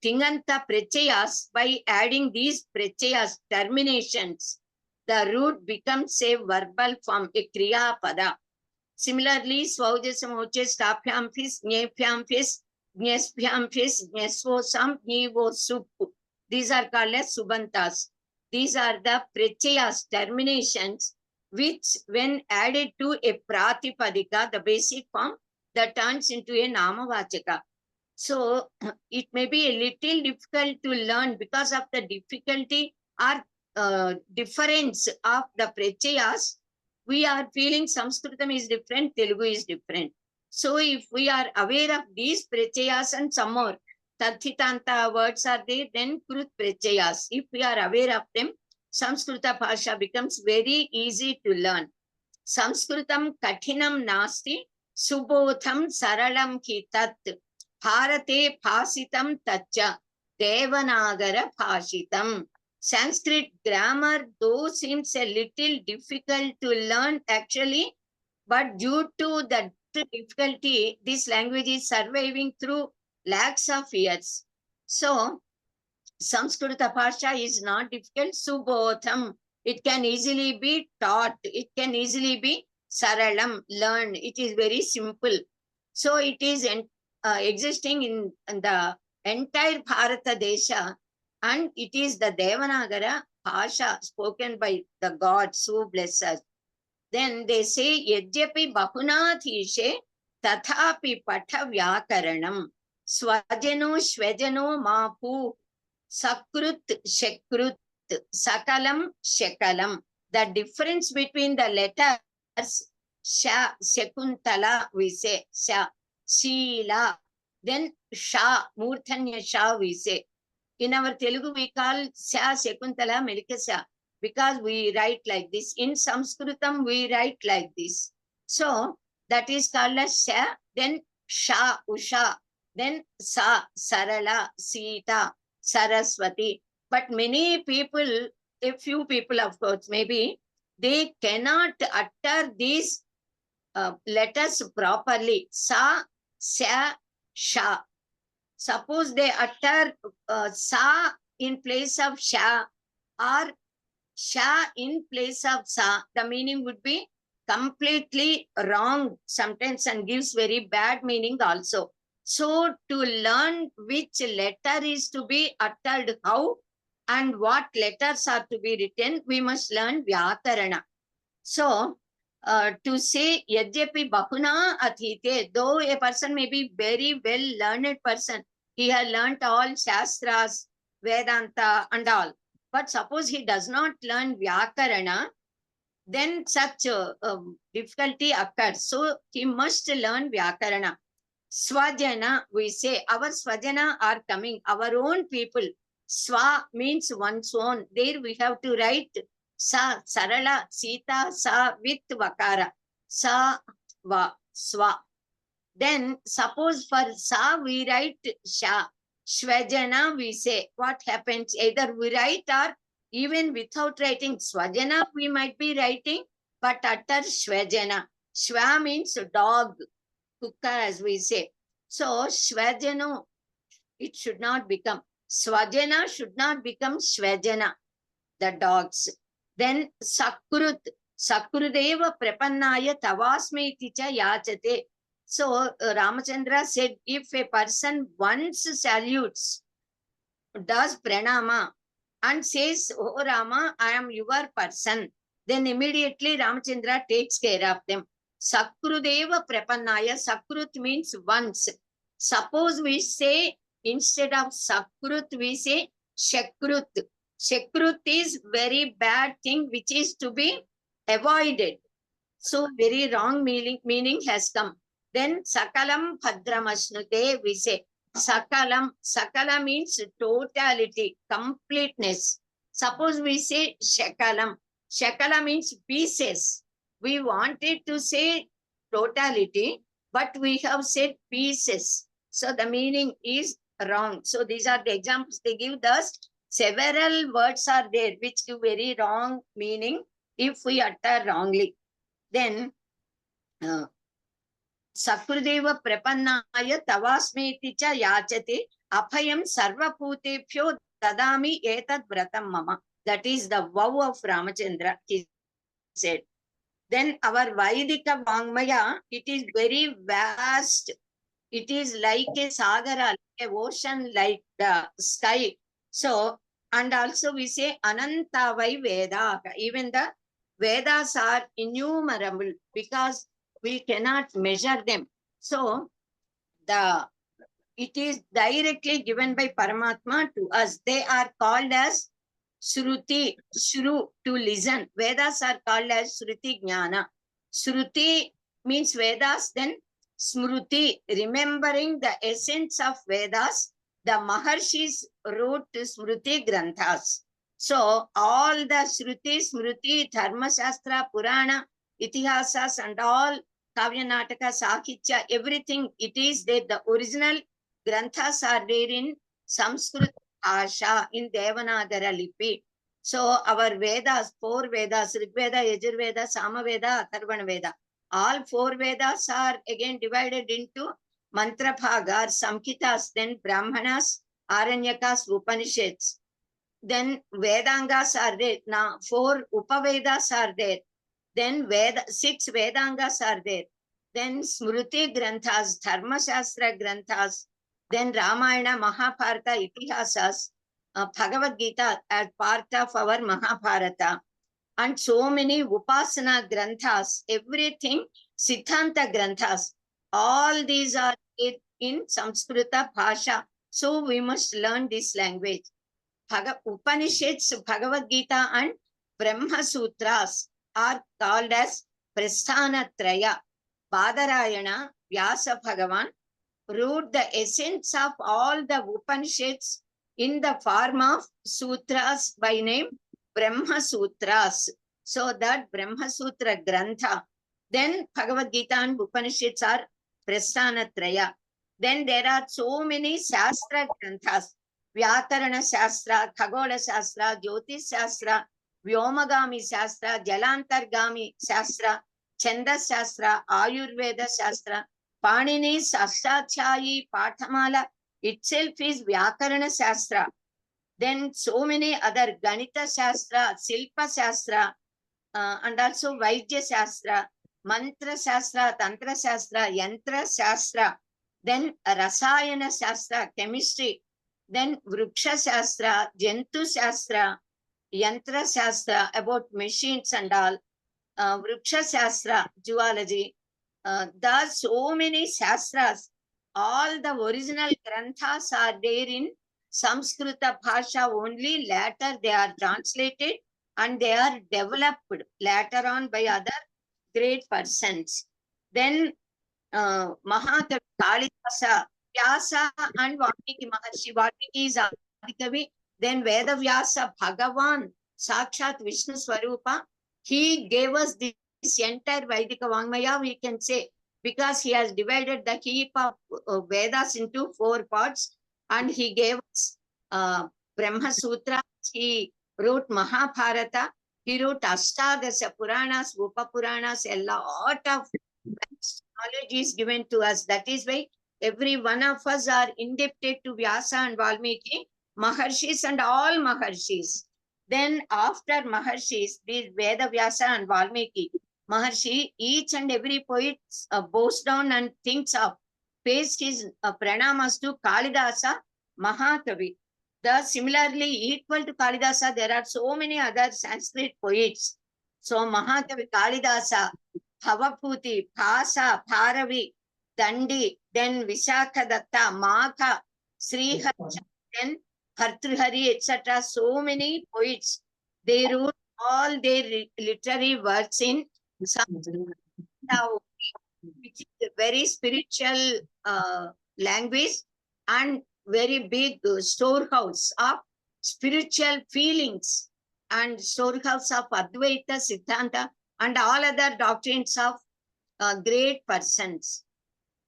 Tinganta Prechayas. By adding these Prechayas terminations, the root becomes a verbal form, a Kriya Pada. Similarly, Svaujasamoche, Stapyamphis, Nyepyamphis, Nyespyamphis, Nyesvosam, Nyevosup. These are called as Subantas. These are the Prechayas terminations, which when added to a Pratipadika, the basic form, that turns into a Namavachaka. So it may be a little difficult to learn because of the difficulty or difference of the Prechayas. We are feeling Samskrutam is different, Telugu is different. So if we are aware of these Prechayas and some more Tathitanta words are there, then Krut Prechayas. If we are aware of them, Samskruta Bhasha becomes very easy to learn. Samskrutam Kathinam Nasti, Subodham Saralam Ki Tat. Bharate Phasitam Tacha, Devanagara Phashitam. Sanskrit grammar, though, seems a little difficult to learn actually, but due to the difficulty, this language is surviving through lakhs of years. So, Samskrita Bhasha is not difficult. Subodham, it can easily be taught. It can easily be Saralam, learned. It is very simple. So, it is existing in the entire Bharata Desha, and it is the Devanagara Bhasha spoken by the gods who bless us. Then they say, Yajyapi Bahunathishe Tathapi Patha Vyakaranam Swajano Shvajano Mapu Sakrut Shekrut Sakalam Shekalam. The difference between the letters Sha, Sekuntala, we say Sha, Sheela, then Sha, Murthanya Sha, we say. In our Telugu, we call Sha, Sekuntala, Melikasha, because we write like this. In Samskrutam, we write like this. So, that is called as Sha, then Sha, Usha, then Sa, Sarala, Sita, Saraswati. But many people, a few people, of course, maybe, they cannot utter these letters properly. Sa, Sha, Sha. Suppose they utter Sa in place of Sha or Sha in place of Sa, the meaning would be completely wrong sometimes and gives very bad meaning also. So to learn which letter is to be uttered how and what letters are to be written, we must learn Vyakarana. So to say Yajyapi Bahuna Athite, though a person may be very well learned person, he has learnt all Shastras, Vedanta and all. But suppose he does not learn Vyakarana, then such difficulty occurs. So he must learn Vyakarana. Swajana, we say, our Swajana are coming, our own people. Swa means one's own. There we have to write Sa, Sarala, Sita, Sa with Vakara. Sa, Va, Swa. Then suppose for Sa we write Sha. Shvajana we say. What happens? Either we write or even without writing Swajana we might be writing, but utter Shvajana. Shva means dog, kukka as we say. So Shvajano, it should not become. Swajana should not become Shvajana, the dogs. Then Sakrut, Sakrudeva Prapannaya Tavasme Ticha Yachate. So Ramachandra said, if a person once salutes, does pranama and says, oh Rama, I am your person, then immediately Ramachandra takes care of them. Sakrudeva Prapannaya, Sakrut means once. Suppose we say, instead of Sakrut, we say Shakrut. Shakrut is very bad thing which is to be avoided. So very wrong meaning has come. Then Sakalam Bhadramasnute, we say. Sakalam, Sakala means totality, completeness. Suppose we say Shakalam. Shakala means pieces. We wanted to say totality, but we have said pieces. So the meaning is wrong. So these are the examples they give us. several words are there which give very wrong meaning if we utter wrongly. Then Sakrudeva Prapannaya Tavasmeti cha yachate Apayam Sarvaputebhyo Dadami Etad Vratam Mama. That is the vow of Ramachandra, he said. Then our Vaidika Vangmaya, it is very vast. It is like a sagara, like a ocean, like the sky. So, and also we say Anantavai Veda. Even the Vedas are innumerable because we cannot measure them. So, it is directly given by Paramatma to us. They are called as Shruti, Shru, to listen. Vedas are called as Shruti Jnana. Shruti means Vedas, then Smruti, remembering the essence of Vedas. The Maharshis wrote Smruti Granthas. So all the Shruti, Smruti, Dharma Shastra, Purana, Itihasas and all Kavya Nataka, Sakitya, everything, it is there. The original Granthas are there in Sanskrit Bhasha, in Devanagara Lipi. So our Vedas, 4 Vedas, Rig Veda, Yajur Veda, Sama Veda, Atharvana Veda, all 4 Vedas are again divided into Mantra Bhagas, Samhitas, then Brahmanas, Aranyakas, Upanishads. Then Vedangas are there. Now 4 Upavedas are there. Then 6 Vedangas are there. Then Smruti Granthas, Dharma Shastra Granthas, then Ramayana, Mahabharata, Itihasas, Bhagavad Gita as part of our Mahabharata, and so many Upasana Granthas, everything, Siddhanta Granthas, all these are in Samskrita Bhasha. So we must learn this language. Upanishads, Bhagavad Gita and Brahma Sutras are called as Prasthanatraya. Badarayana, Vyasa Bhagavan, wrote the essence of all the Upanishads in the form of sutras by name Brahma Sutras. So that Brahma Sutra Grantha. Then Bhagavad Gita and Upanishads are Prasthanatraya. Then there are so many Shastra Granthas. Vyakarana Shastra, Khagola Shastra, Jyotish Shastra, Vyomagami Shastra, Jalantargami Shastra, Chandas Shastra, Ayurveda Shastra, Panini's Ashtachayi Pathamala itself is Vyakarana Shastra. Then so many other Ganita Shastra, Silpa Shastra, and also Vaidya Shastra, Mantra Shastra, Tantra Shastra, Yantra Shastra, then Rasayana Shastra, chemistry, then Vruksha Shastra, Jentu Shastra, Yantra Shastra, about machines and all, Vruksha Shastra, zoology. There are so many Shastras. All the original Granthas are there in Samskrita Bhasha only. Later they are translated and they are developed later on by other great persons. Then Mahakavi Kalidasa, Vyasa and Valmiki Maharshi. Valmiki is Adikavi. Then Veda Vyasa Bhagavan, Sakshat Vishnu Swarupa. He gave us this entire Vaidika Vangmaya, we can say, because he has divided the heap of Vedas into 4 parts and he gave us Brahma Sutra, he wrote Mahabharata, he wrote Ashtadasha Puranas, Upa Puranas, a lot of knowledge is given to us. That is why every one of us are indebted to Vyasa and Valmiki, Maharshis and all Maharshis. Then after Maharshis, these Veda Vyasa and Valmiki, Maharshi, each and every poet bows down and thinks of, pays his pranamas to Kalidasa, Mahakavi. Thus, similarly, equal to Kalidasa, there are so many other Sanskrit poets. So, Mahakavi Kalidasa, Bhavabhuti, Phasa, Bharavi, Dandi, then Vishakhadatta, Magha, Sriharsha, then Bhartrihari, etc. So many poets, they wrote all their literary works in Sanskrit, which is a very spiritual language and very big storehouse of spiritual feelings and storehouse of Advaita, Siddhanta and all other doctrines of great persons.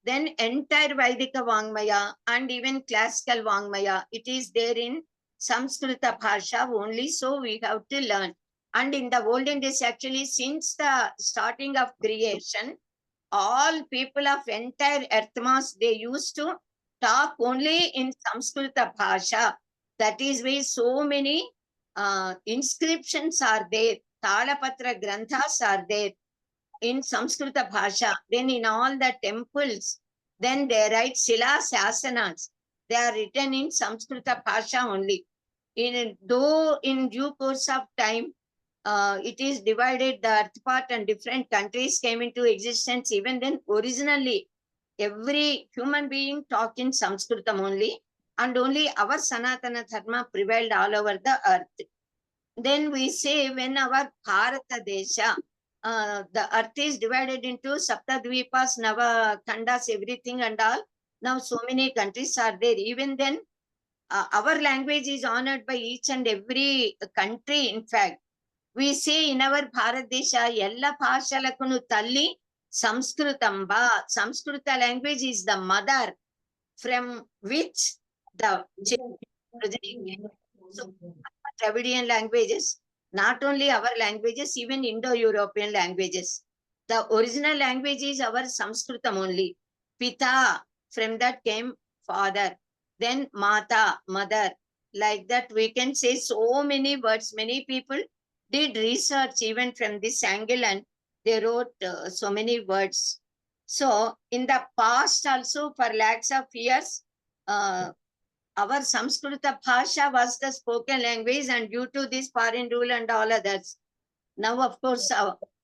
Then entire Vaidika Vangmaya and even classical Vangmaya, it is there in Samskrita Bhasha only, so we have to learn. And in the olden days, actually, since the starting of creation, all people of entire earth mass, they used to talk only in Samskrita Bhasha. That is why so many inscriptions are there, Talapatra Granthas are there in Samskrita Bhasha. Then in all the temples, then they write Sila Sasanas. They are written in Samskrita Bhasha only. Though in due course of time, it is divided, the earth part and different countries came into existence. Even then, originally, every human being talked in Sanskritam only, and only our Sanatana Dharma prevailed all over the earth. Then we say when our Bharata Desha, the earth is divided into Saptadvipas, Nava Khandas, everything and all. Now so many countries are there. Even then, our language is honored by each and every country. In fact, we say in our Bharat Desha, Yella Bhashalakunu Talli Samskrutamba. Samskrita language is the mother from which the children. So, Dravidian languages, not only our languages, even Indo-European languages. The original language is our Sanskritam only. Pita, from that came father. Then Mata, mother. Like that, we can say so many words. Many people did research even from this angle, and they wrote so many words. So in the past also, for lakhs of years, our Samskrita Bhasha was the spoken language, and due to this foreign rule and all others, now of course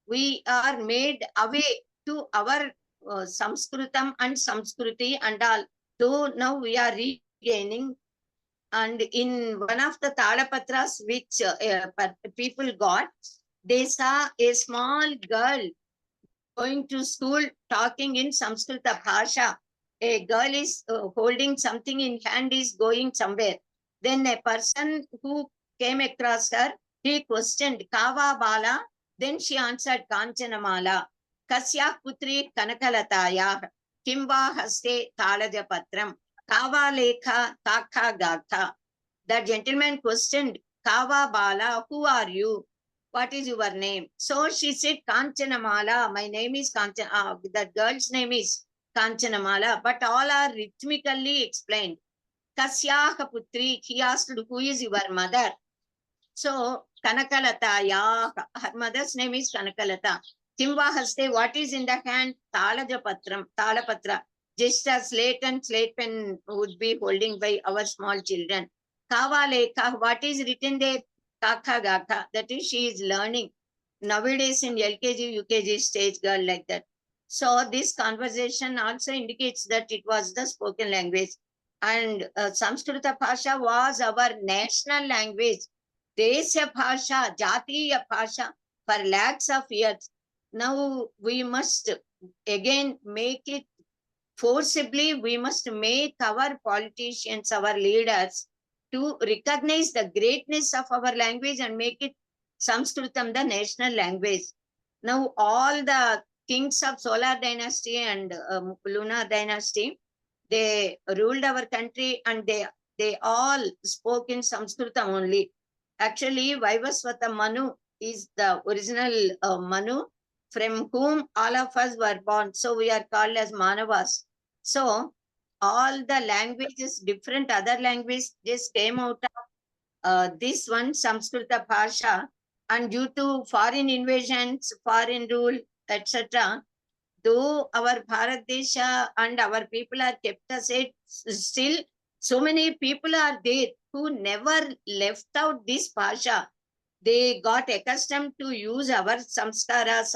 we are made away to our Samskrutam and Samskruti and all. Though now we are regaining, and in one of the Talapatras which people got, they saw a small girl going to school talking in Samskrita Bhasha. A girl is holding something in hand, is going somewhere. Then a person who came across her, he questioned Kava Bala. Then she answered Kanchanamala. Kasya Putri Kanakalataya. Kimva Haste Talaja Patram. Kava Lekha Kaka Gatha. The gentleman questioned, Kava Bala, who are you? What is your name? So she said, Kanchanamala. My name is Kanchanamala. That girl's name is Kanchanamala. But all are rhythmically explained. Kasyaha Putri. He asked, who is your mother? So Kanakalata, ya. Her mother's name is Kanakalata. Kimva Haste. What is in the hand? Talaja Patram. Talapatra. Just as slate and slate pen would be holding by our small children. Kava Lekha. What is written there? Kaka Gaka, that is, she is learning. Nowadays in LKG, UKG stage girl like that. So this conversation also indicates that it was the spoken language. And Samskrita Bhasha was our national language. Desha Bhasha, Jatiya Bhasha for lakhs of years. Now we must again make it forcibly, we must make our politicians, our leaders, to recognize the greatness of our language and make it Sanskritam the national language. Now all the kings of solar dynasty and lunar dynasty, they ruled our country, and they all spoke in Sanskritam only. Actually, Vaivasvata Manu is the original Manu from whom all of us were born. So we are called as Manavas. So all the languages, different other languages came out of this one, Samskrita Bhasha. And due to foreign invasions, foreign rule, etc., though our Bharat Desha and our people are kept aside, still so many people are there who never left out this Bhasha. They got accustomed to use our samskaras,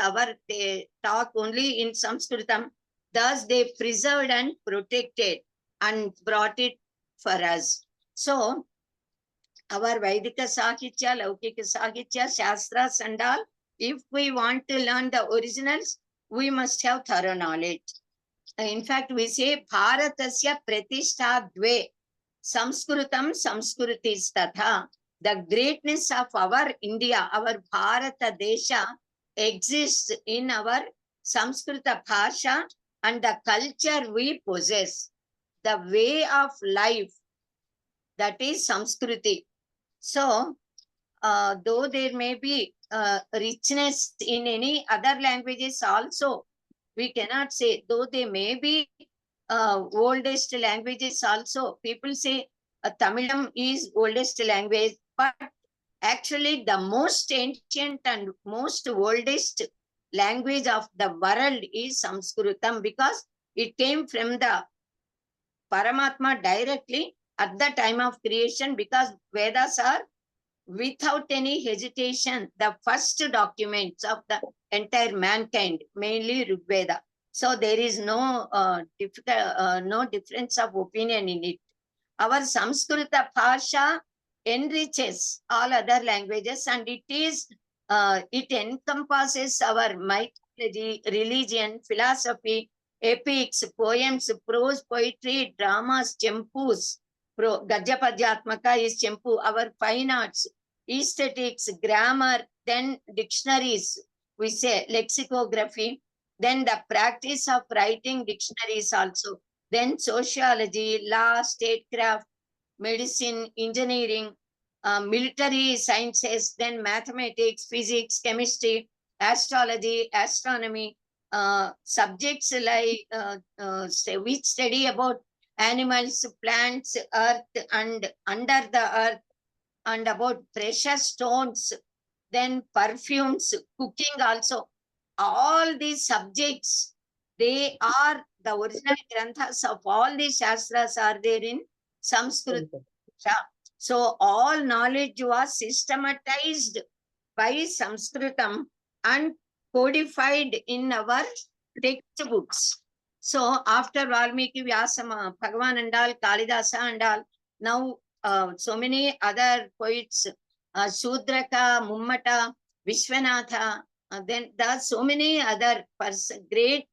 they talk only in Sanskritam. Thus, they preserved and protected and brought it for us. So, our Vedika Sahitya, Laukika Sahitya, Shastras and all, if we want to learn the originals, we must have thorough knowledge. In fact, we say Bharatasya Pratishtha Dve, Samskrutam Samskrutis Tatha. The greatness of our India, our Bharata Desha, exists in our Samskrita Bhasha and the culture we possess. The way of life, that is Samskruti. So, though there may be richness in any other languages also, we cannot say, though they may be oldest languages also, people say Tamilam is oldest language, but actually the most ancient and most oldest language of the world is Samskrutam, because it came from the Paramatma directly at the time of creation, because Vedas are without any hesitation the first documents of the entire mankind, mainly Rig Veda. So there is no no difference of opinion in it. Our Samskrita Bhasha enriches all other languages, and it encompasses our mythology, religion, philosophy, epics, poems, prose, poetry, dramas, chempus. Gadya Padyatmaka is chempu, our fine arts, aesthetics, grammar, then dictionaries, we say lexicography, then the practice of writing dictionaries also, then sociology, law, statecraft, medicine, engineering, military sciences, then mathematics, physics, chemistry, astrology, astronomy, subjects like which study about animals, plants, earth, and under the earth, and about precious stones, then perfumes, cooking also. All these subjects, they are the original granthas of all these shastras are there in Sanskrit. So all knowledge was systematized by Sanskritam and codified in our textbooks. So after Valmiki, Vyasa, Bhagavan and all, Kalidasa and all, now so many other poets, Sudraka, Mummata, Vishwanatha, then there are so many other great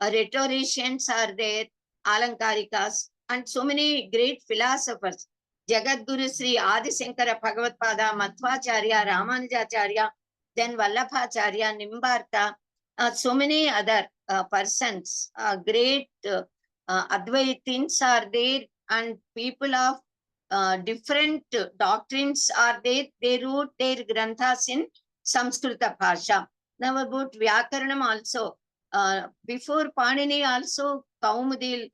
rhetoricians are there, Alankarikas, and so many great philosophers. Jagadguru Sri Adisankara Bhagavatpada, Madhvacharya, Ramanujacharya, then Vallabhacharya, Nimbarka, so many other persons, great Advaitins are there, and people of different doctrines are there. They wrote their granthas in Samskrita Bhasha. Now about Vyakaranam also, before Panini also, Kaumudi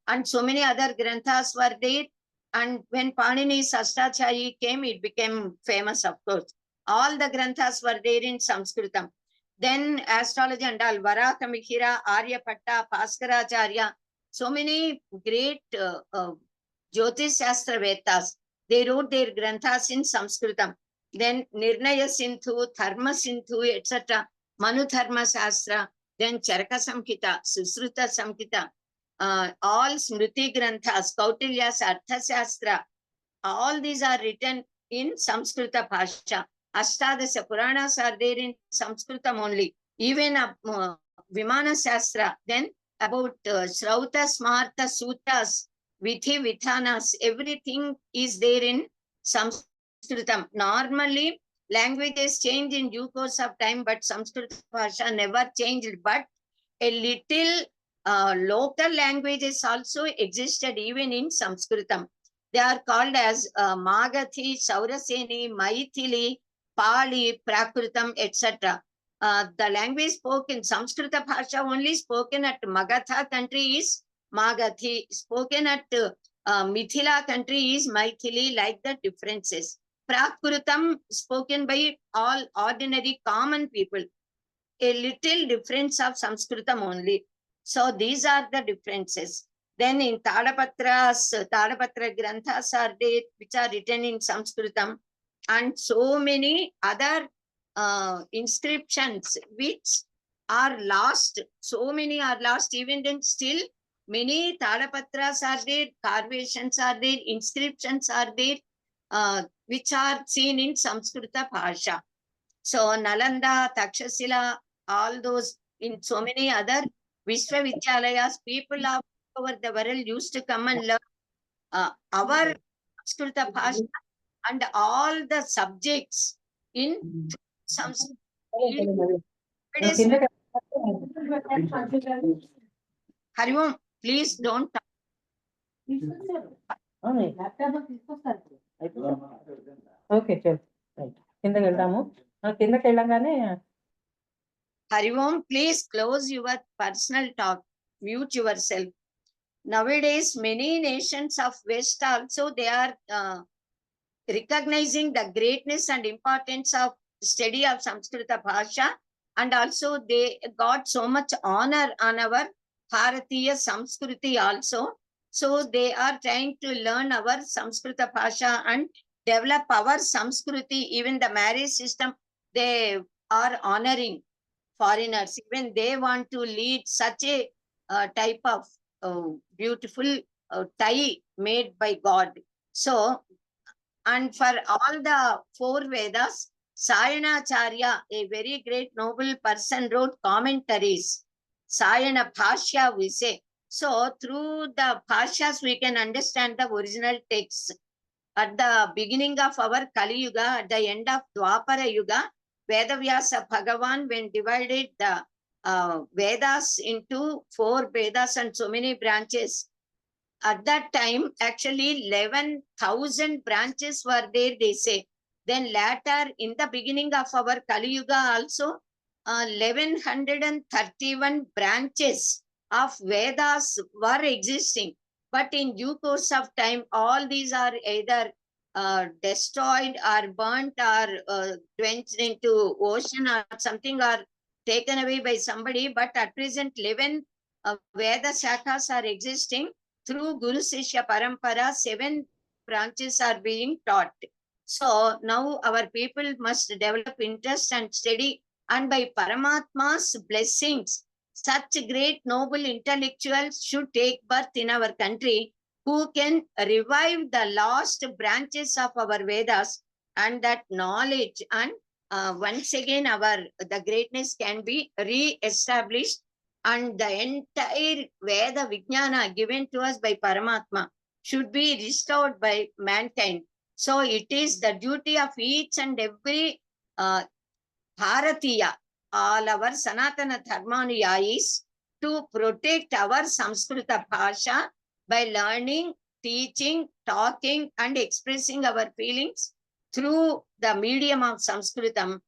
and so many other granthas were there. And when Panini's Ashtachayi came, it became famous, of course. All the granthas were there in Sanskritam. Then astrology and all, Varaka Mihira, Aryabhatta, Bhaskaracharya, so many great Jyotish Shastra Vedas, they wrote their granthas in Sanskritam. Then Nirnaya Sindhu, Dharma Sindhu, etc. Manu Dharma Shastra, then Charaka Samhita, Susruta Samhita, all Smriti Granthas, Kautilya's Artha Shastra, all these are written in Samskrita Bhasha. Ashtadasha Puranas are there in Samskritam only. Even Vimana Shastra, then about Shrauta, Smarta, Sutras, Vithi, Vithanas, everything is there in Samskritam. Normally, languages change in due course of time, but Samskrita Bhasha never changed. But a little local languages also existed even in Sanskritam. They are called as Magathi, Sauraseni, Maithili, Pali, Prakritam, etc. The language spoken in Samskrita Bhasha only spoken at Magadha country is Magathi, spoken at Mithila country is Maithili, like the differences. Prakritam spoken by all ordinary common people. A little difference of Sanskritam only. So these are the differences. Then in Tadapatras, Tadapatra Granthas are there, which are written in Sanskritam, and so many other inscriptions which are lost. So many are lost, even then still many Tadapatras are there, carvations are there, inscriptions are there, which are seen in Samskrita Bhasha. So Nalanda, Takshashila, all those in so many other Vishwavidyalayas, people all over the world used to come and learn our Samskrita Bhasha and all the subjects in Sanskrit. Hariom, please don't talk. Okay చల్ right కిందకి వెళ్దాము కిందకి వెళ్ళంగానే Hari Om, please close your personal talk, mute yourself. Nowadays, many nations of West also, they are recognizing the greatness and importance of study of Samskrita Bhasha, and also they got so much honor on our Bharatiya Samskruti also. So they are trying to learn our Samskrita Bhasha and develop our Samskruti. Even the marriage system, they are honoring foreigners. Even they want to lead such a type of beautiful tie made by God. So, and for all the four Vedas, Sayanacharya, a very great noble person, wrote commentaries. Sayana Bhashya, we say. So through the Bhashyas, we can understand the original texts. At the beginning of our Kali Yuga, at the end of Dwapara Yuga, Vedavyasa Bhagavan, when divided the Vedas into four Vedas and so many branches, at that time, actually 11,000 branches were there, they say. Then later, in the beginning of our Kali Yuga also, 1131 branches of Vedas were existing. But in due course of time, all these are either destroyed or burnt or drenched into ocean or something, or taken away by somebody. But at present, 11 Veda Shakhas are existing. Through Guru Sishya Parampara, 7 branches are being taught. So now our people must develop interest and study, and by Paramatma's blessings, such great noble intellectuals should take birth in our country, who can revive the lost branches of our Vedas, and that knowledge, and once again the greatness can be re-established, and the entire Veda Vijnana given to us by Paramatma should be restored by mankind. So it is the duty of each and every Bharatiya, all our Sanatana Dharmanuyayis, to protect our Samskrita Bhasha by learning, teaching, talking, and expressing our feelings through the medium of Samskrutam.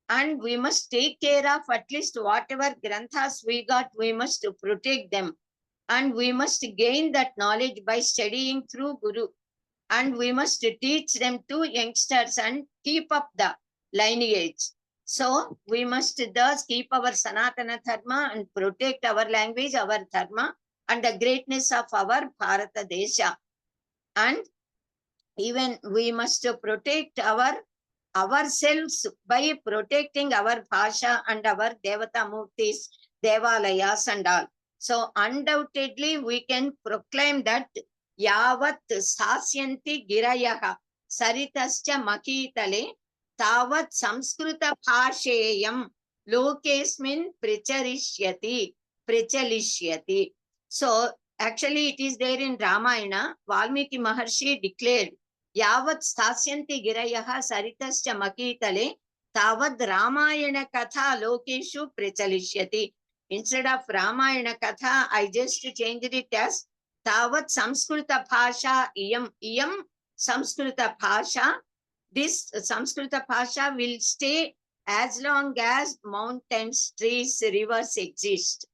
And we must take care of at least whatever granthas we got, we must protect them. And we must gain that knowledge by studying through Guru. And we must teach them to youngsters and keep up the lineage. So we must thus keep our Sanatana Dharma and protect our language, our Dharma, and the greatness of our Bharata Desha. And even we must protect ourselves by protecting our Bhasha and our Devata Murtis, Devalayas and all. So undoubtedly we can proclaim that Yavat Sasyanti Girayaha Saritascha Makitale Tavat Samskruta Bhasheyam Lokesmin Pracharishyati. So actually it is there in Ramayana. Valmiki Maharshi declared, Yavat Stasyanti Girayaha Saritascha Makitale Tavad Ramayana Katha Lokeshu Pracharishyati. Instead of Ramayana Katha, I just changed it as Tavat Samskruta Bhasha Iyam Samskruta Bhasha. This Samskruta Bhasha will stay as long as mountains, trees, rivers exist.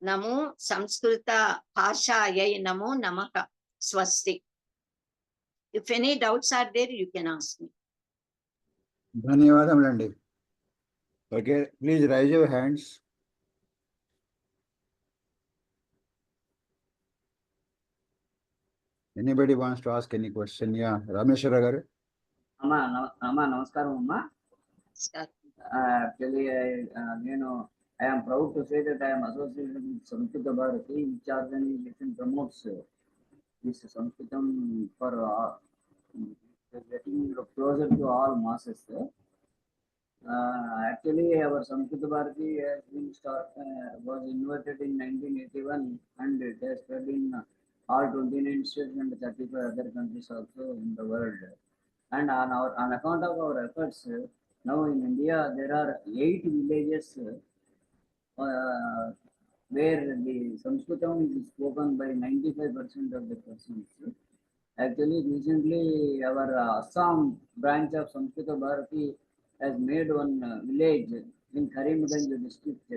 Namo Samskruta Bhashayai Namo Namaha. Swasti. If any doubts are there, you can ask me. ధన్యవాదములండి. Okay, please raise your hands. Anybody wants to ask any question? Yeah, Rameshwara garu. Amma, namaskaram, Amma. Actually, I am proud to say that I am associated with Samskruta Bharati, which organization promotes this Samskrutam for getting closer to all masses. Actually, our Samskruta Bharati has been was invented in 1981, and it has spread in all 29 states and 35 other countries also in the world. And on account of our efforts, now in India there are 8 villages where the Samskrutam is spoken by 95% of the persons. Actually, recently our Assam branch of Samskruta Bharati has made one village in Karimganj district.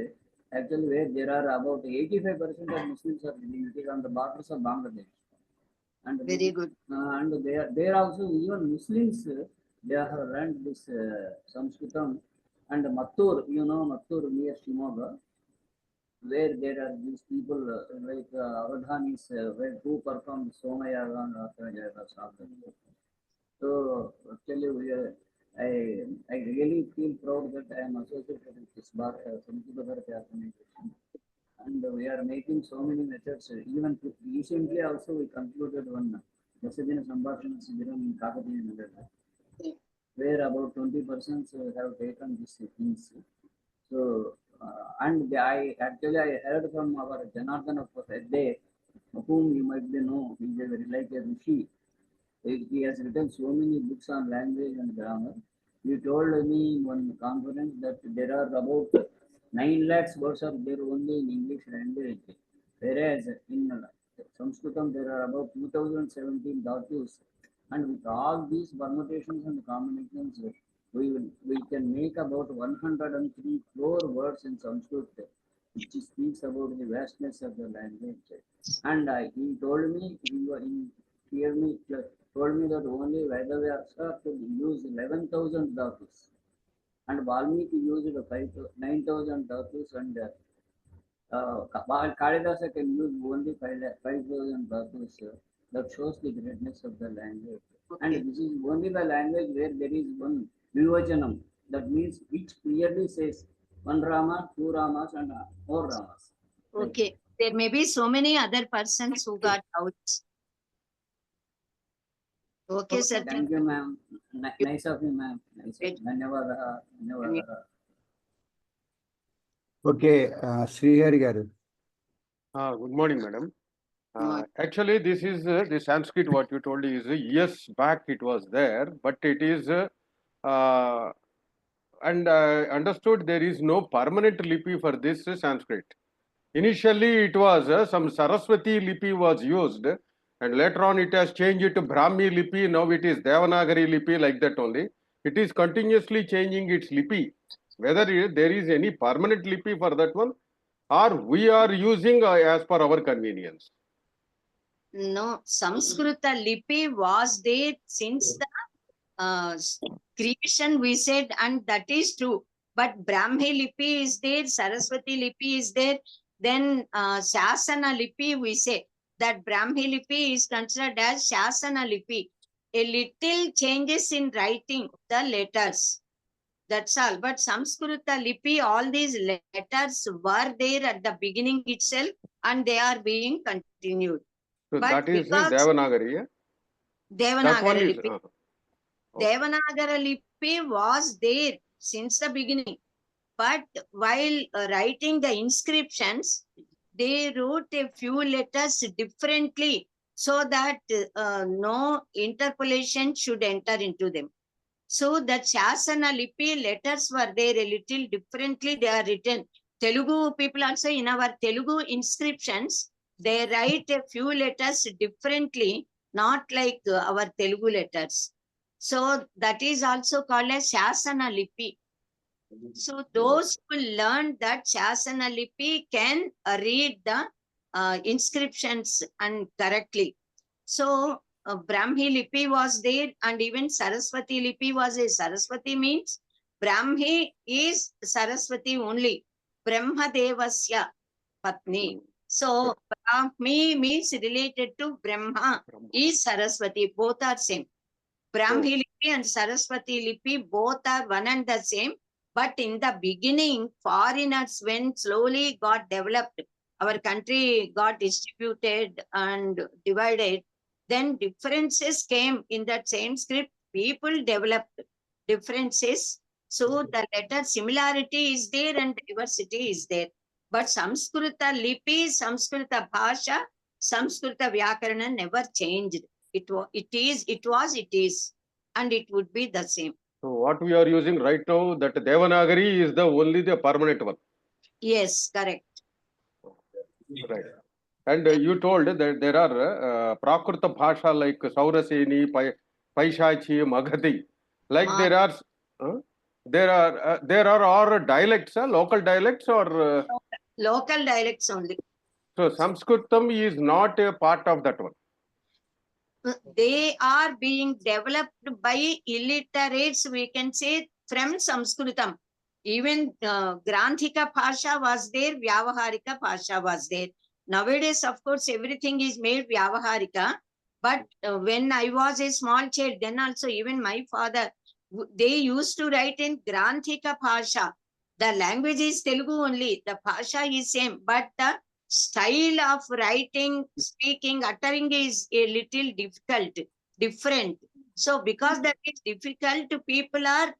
Actually, where there are about 85% of Muslims are living. It is on the borders of Bangladesh. And Very good. and they are also even Muslims. They have learned this Samskrutam and Mattur. You know Mattur near Shimoga, where there are these people like Avadhanis, where who perform Somayaga and Rathayaga Sadhana. So actually, I really feel proud that I am associated with this Samskruta Bharati organization, and we are making so many methods. Even recently, also we concluded one Dasajana Sambhashana Sibiram in Kakatiya Nagar, where about 20 persons have taken these things. So, and I heard from our Janardhan of Hedde, whom you might be know, he is a very like a Rishi. He has written so many books on language and grammar. He told me in one conference that there are about 9 lakhs words are there only in English language, whereas in Sanskritam there are about 2017 dhatus, and with all these permutations and combinations, we can make about 103 crore words in Sanskrit, which speaks about the vastness of the language. And he told me, hear me, told me that only Veda Vyasa could use 11,000 dhatus, and Valmiki used 9,000 dhatus, and Kalidasa can use only 5,000 dhatus. That shows the greatness of the language. And Okay. this is only the language where there is one Vivachanam, that means which clearly says one Rama, two Ramas, and more Ramas. Okay. There may be so many other persons who got doubts. Okay, sir. Thank you, ma'am. Nice of you, ma'am. Nice. Great. Dhanyavadaha. Dhanyavadaha. Okay, Srihari garu. Good morning, madam. morning. Actually, this is the Sanskrit. What you told is years back it was there, but it is and I understood there is no permanent lipi for this Sanskrit. Initially, it was some Saraswati lipi was used, and later on it has changed to Brahmi lipi. Now it is Devanagari lipi, like that only. It is continuously changing its lipi. Whether there is any permanent lipi for that one, or we are using as per our convenience. No, Samskrita Lipi was there since the creation, we said, and that is true. But Brahmi Lipi is there, Saraswati Lipi is there, then Shasana Lipi, we say that Brahmi Lipi is considered as Shasana Lipi. A little changes in writing the letters. That's all. But Samskrita Lipi, all these letters were there at the beginning itself, and they are being continued. So But that is because Devanagari. Yeah? That one Devanagari is. Lipi, Okay. Devanagara Lipi was there since the beginning. But while writing the inscriptions, they wrote a few letters differently so that no interpolation should enter into them. So the Shasana Lipi letters were there a little differently. They are written. Telugu people also, in our Telugu inscriptions, they write a few letters differently, not like our Telugu letters. So that is also called as Shasana Lipi. So those who learn that Shasana Lipi can read the inscriptions and correctly. So Brahmi Lipi was there, and even Saraswati Lipi was a Saraswati means Brahmi is Saraswati only. Brahma Devasya Patni. So Brahmi means related to Brahma is Saraswati. Both are same. Brahmi Lipi and Saraswati Lipi both are one and the same. But in the beginning, foreigners, when slowly got developed, our country got distributed and divided, then differences came in that same script. People developed differences. So the letter similarity is there and diversity is there. But Samskrita Lipi, Samskrita Bhasha, Samskrita Vyakarana never changed. It is, and it would be the same. So what we are using right now, that Devanagari is the only the permanent one. Yes, correct. Right. And you told that there are Prakruta Bhasha like Sauraseni, Paishachi, Magadhi. Like there are all dialects, local dialects, or Local dialects only. so Samskrutam is not a part of that one. They are being developed by illiterates, we can say, from Samskrutam. Even Granthika Bhasha was there, Vyavaharika Bhasha was there. Nowadays, of course, everything is made Vyavaharika. But when I was a small child, then also even my father, they used to write in Granthika Bhasha. The language is Telugu only. The Bhasha is same, but the style of writing, speaking, uttering is a little different. So because that is difficult, people are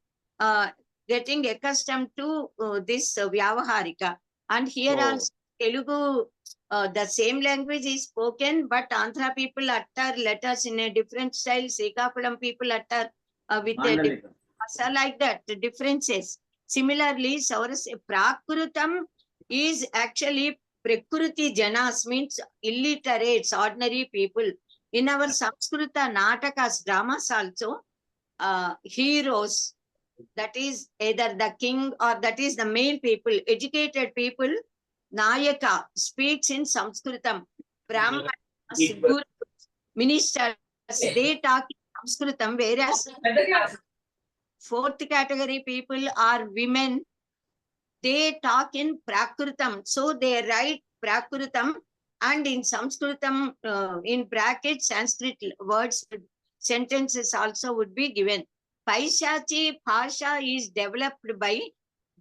getting accustomed to this Vyavaharika. And here also Telugu, the same language is spoken, but Andhra people utter letters in a different style. Srikakulam people utter with a different bhasha, like that, the differences. Similarly, Prakrutam is actually Prakruti Janas, means illiterates, ordinary people. In our Samskrita Natakas, dramas also, heroes, that is either the king or that is the male people, educated people, Nayaka speaks in Sanskritam. Brahmana, Guru, ministers, they talk in Sanskritam, whereas fourth category people are women, they talk in Prakrutam. So they write Prakrutam, and in Sanskritam, in brackets, Sanskrit words, sentences also would be given. Paishachi Bhasha is developed by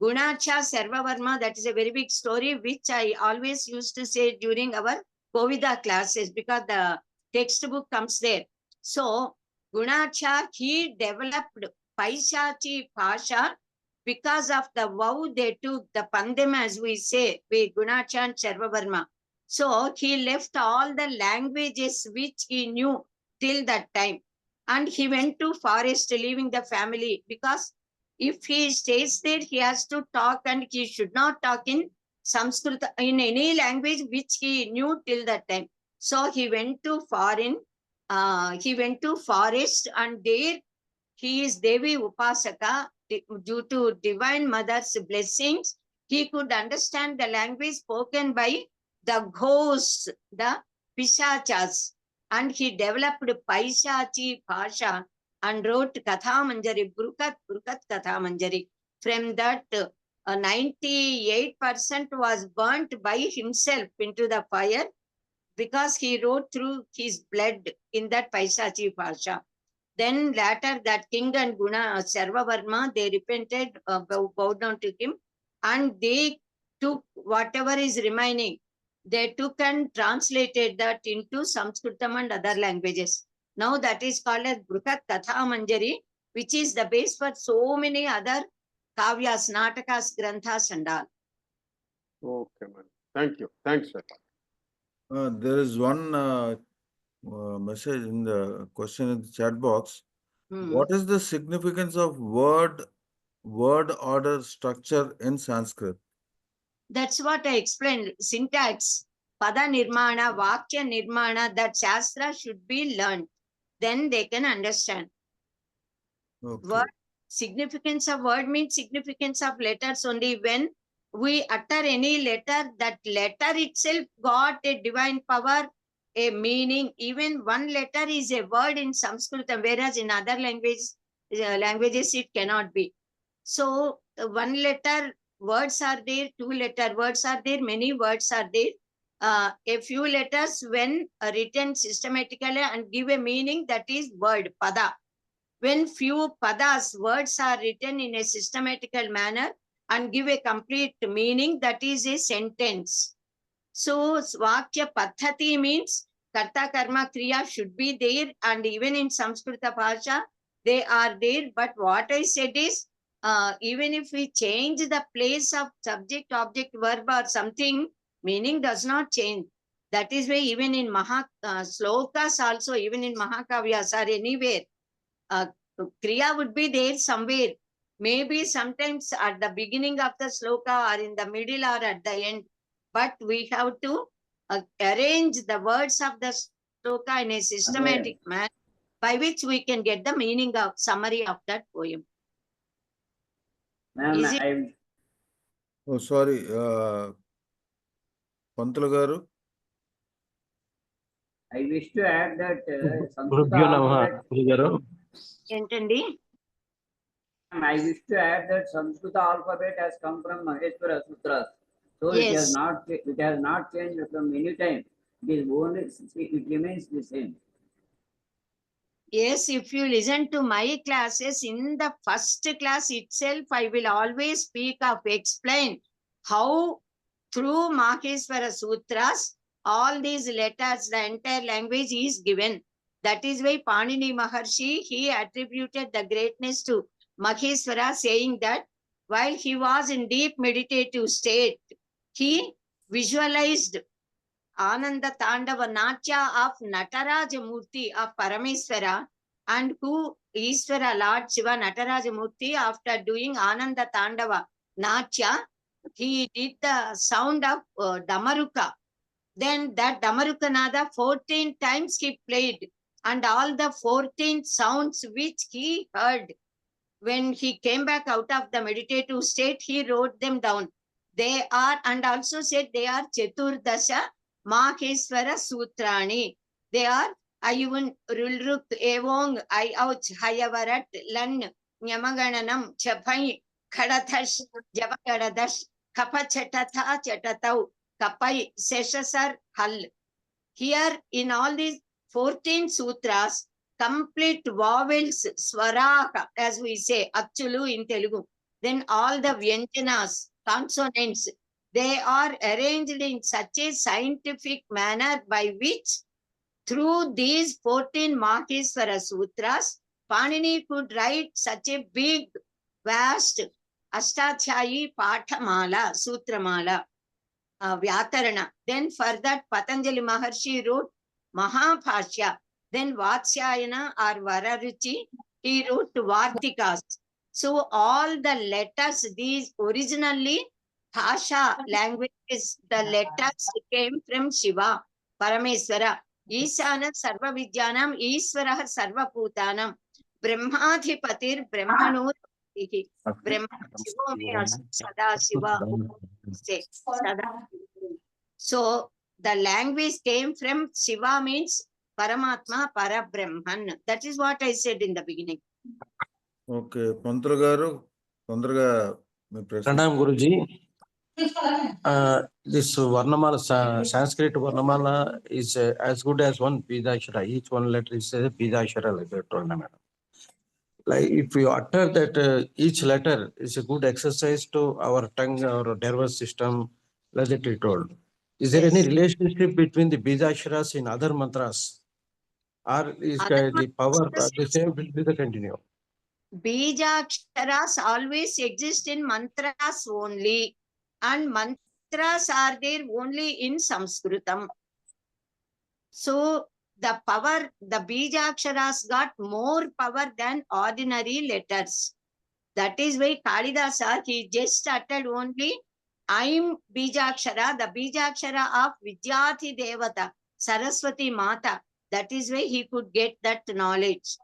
Gunacha Sarvavarma. That is a very big story, which I always used to say during our Kovida classes, because the textbook comes there. So Gunacha, he developed Paishachi Bhasha because of the vow they took, the pandem, as we say, with Gunacha and Sarvavarma. So he left all the languages which he knew till that time. And he went to forest, leaving the family, because if he stays there, he has to talk, and he should not talk in Sanskrit, in any language which he knew till that time. So he went to forest, and there he is Devi Upasaka. Due to Divine Mother's blessings, he could understand the language spoken by the ghosts, the Pishachas, and he developed Paishachi Bhasha and wrote Katha Manjari, Brukat Katha Manjari. From that, 98% was burnt by himself into the fire, because he wrote through his blood in that Paishachi Bhasha. Then later that king and Sarvavarma, they repented, bowed down to him, and they took whatever is remaining. They took and translated that into Samskritam and other languages. Now that is called as Brukat Katha Manjari, which is the base for so many other kavyas, natakas, granthas and all. Okay, man. Thank you. Thanks, sir. There is one message in the question in the chat box. What is the significance of word order structure in Sanskrit? That's what I explained. Syntax, pada nirmana, vakya nirmana, that Shastra should be learned. Then they can understand. Okay. Word, significance of word means significance of letters only. When we utter any letter, that letter itself got a divine power, a meaning. Even one letter is a word in Sanskrit, whereas in other languages it cannot be. So one letter words are there, two letter words are there, many words are there. A few letters when written systematically and give a meaning, that is word, pada. When few padas, words are written in a systematical manner and give a complete meaning, that is a sentence. So Vakya Paddhati means Karta Karma Kriya should be there, and even in Samskrita Bhasha, they are there. But what I said is, even if we change the place of subject, object, verb or something, meaning does not change. That is why even in slokas also, even in Mahakavyas or anywhere, Kriya would be there somewhere. Maybe sometimes at the beginning of the sloka or in the middle or at the end. But we have to arrange the words of the sloka in a systematic manner by which we can get the meaning of summary of that poem. Ma'am, Is it- Oh, sorry, Pantula garu. I wish to add that Samskruta Gurubhyo Namaha, alphabet. Gurugaru. ఏంటండి? I wish to add that Samskruta alphabet has come from Maheshwara Sutras. So it Yes. has not changed from any time. It is only, it remains the same. Yes, if you listen to my classes, in the first class itself, I will always speak of, explain how through Maheshwara Sutras, all these letters, the entire language is given. That is why Panini Maharshi, he attributed the greatness to Maheshwara, saying that while he was in deep meditative state, he visualized Ananda Tandava Natya of Nataraja Murti of Parameswara, and who Ishvara Lord Shiva Nataraja Murti, after doing Ananda Tandava Natya, he did the sound of Damaruka. Then that Damaruka Nada 14 times he played, and all the 14 sounds which he heard when he came back out of the meditative state, he wrote them down. They are, and also said they are Cheturdasha Maheshwara Sutrani. They are Ayun Rulruk Evong I Ouch Hayavarat Lan Nyamagananam Chapai Kadatash Javakadadash Kapachatata Chatatau Kapai Seshasar Hal. Here in all these 14 sutras, complete vowels, swara, as we say, Achulu in Telugu. Then all the vyanjanas, consonants, they are arranged in such a scientific manner by which through these 14 Maheshwara sutras, Panini could write such a big, vast Ashtachayi Pathamala, Sutramala, Vyatarana. Then for that, Patanjali Maharshi wrote Mahabhashya. Then Vatsyayana or Vararuchi, he wrote Vartikas. So all the letters, these originally Bhasha languages, the letters came from Shiva, Parameswara. Ishana Sarva Vidyanam, Iswara Sarva Putanam, Brahmadhipatir Brahmanur Brahma Shivo me Sada Shiva. So the language came from Shiva, means Paramatma, Parabrahman. That is what I said in the beginning. Okay, Pantula garu, తొందరగా మీ ప్రశ్న. Pranam Guruji. This Varnamala, Sanskrit Varnamala is as good as one Bidashara. Each one letter is a Bidashara, like you told, madam. Like if you utter that each letter is a good exercise to our tongue, our nervous system, like that you told. Is there any Yes. relationship between the Bidasharas in other mantras? Or is Other the power mantras, the same will be the continue? Bijaksharas always exist in mantras only, and mantras are there only in Samskrutam. So the power, the Bijaksharas got more power than ordinary letters. That is why Kalidasa, he just uttered only I'm Bijakshara, the Bijakshara of Vidyati Devata, Saraswati Mata. That is why he could get that knowledge.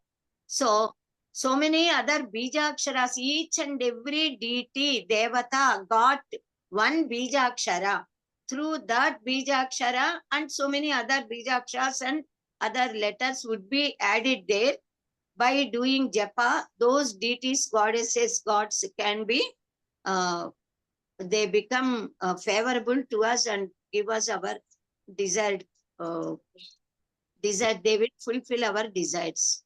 So many other Bijaksharas, each and every deity, Devata got one Bijakshara. Through that Bijakshara and so many other Bijaksharas and other letters would be added there. By doing japa, those deities, goddesses, gods can be, they become favorable to us and give us our desired, desire. They will fulfill our desires.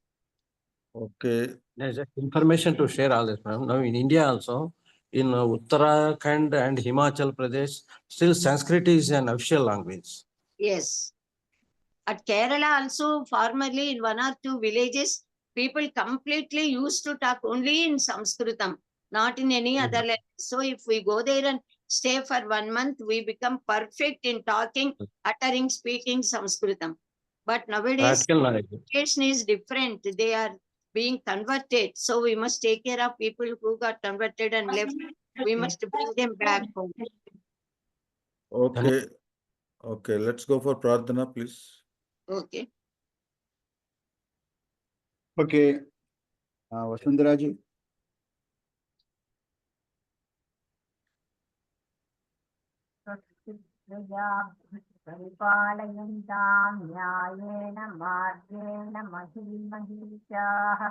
Okay. There's information to share all this, ma'am. Now in India also, in Uttarakhand and Himachal Pradesh, still Sanskrit is an official language. Yes. At Kerala also, formerly in one or two villages, people completely used to talk only in Samskrutam, not in any other language. So if we go there and stay for 1 month, we become perfect in talking, uttering, speaking Samskrutam. But nowadays, Practical knowledge. education is different. They are being converted. So we must take care of people who got converted and left. We must bring them back home. Okay. Okay, let's go for Pradhana, please. Okay. Okay. Vasundharaji. परिपालयन्तां न्यायेन मार्गेण महीमहीषाः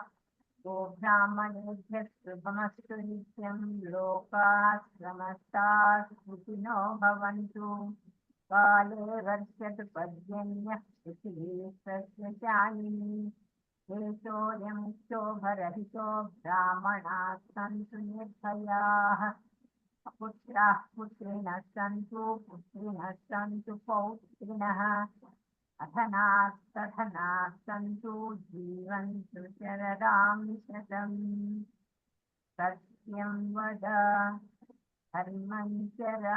गोब्राह्मणेभ्यः शुभमस्तु नित्यं लोकाः समस्ताः सुखिनो भवन्तु काले वर्षतु पर्जन्यः पृथिवी सस्यशालिनी देशोऽयं क्षोभरहितो ब्राह्मणाः सन्तु निर्भयाः पुत्राः पुत्रिणः सन्तु पुत्रिणः सन्तु पौत्रिणः अधनाः सन्तु जीवन्तु शरदां शतम् सत्यं वद धर्मं चर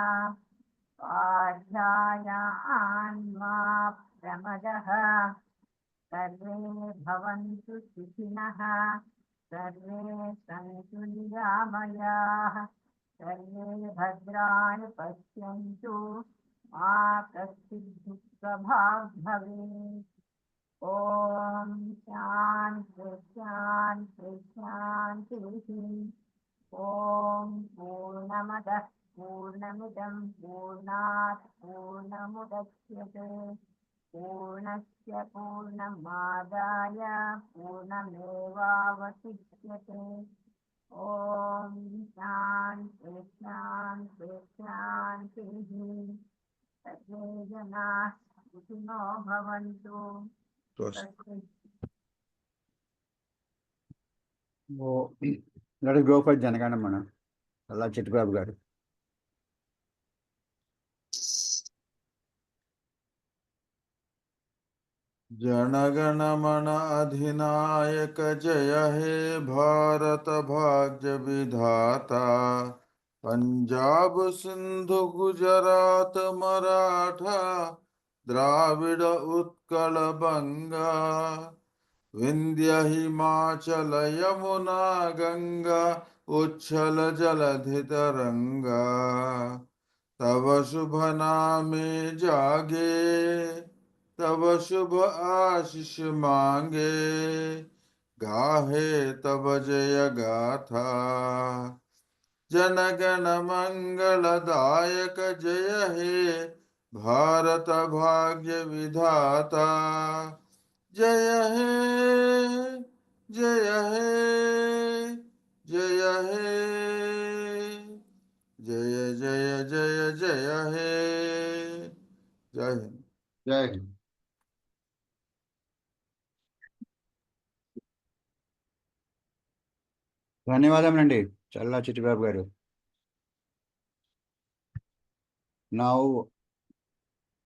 स्वाध्यायान् मा प्रमदः सर्वे भवन्तु सुखिनः सर्वे सन्तु निरामयाः सर्वे भद्राणि पश्यन्तु मा कश्चित् दुःखभाग् भवेत् ॐ शान्ति शान्ति शान्तिः ॐ पूर्णमदः पूर्णमिदं पूर्णात् पूर्णमुदच्यते पूर्णस्य पूर्णमादाय पूर्णमेवावशिष्यते ॐ शान्ति शान्ति शान्तिः सर्वे जनाः सुखिनो भवन्तु Let us go for Janaganamana. Allah Chitbabu garu. जनगण मन अधिनायक जय हे भारत भाग्य विधाता पंजाब सिंधु गुजरात मराठा द्राविड उत्कल बंगा विंध्य हिमाचल यमुना गंगा उच्छल जलधि तरंगा तव शुभ नामे जागे तब शुभ आशीष मांगे गाहे तब जय गाथा जनगण मंगलदायक जय हे भारत भाग्य विधाता जय हे जय हे जय हे जय जय जय जय हे जय हिंद Jai Hind. ధన్యవాదములండి చల్లా చిట్టిబాబు గారు. Now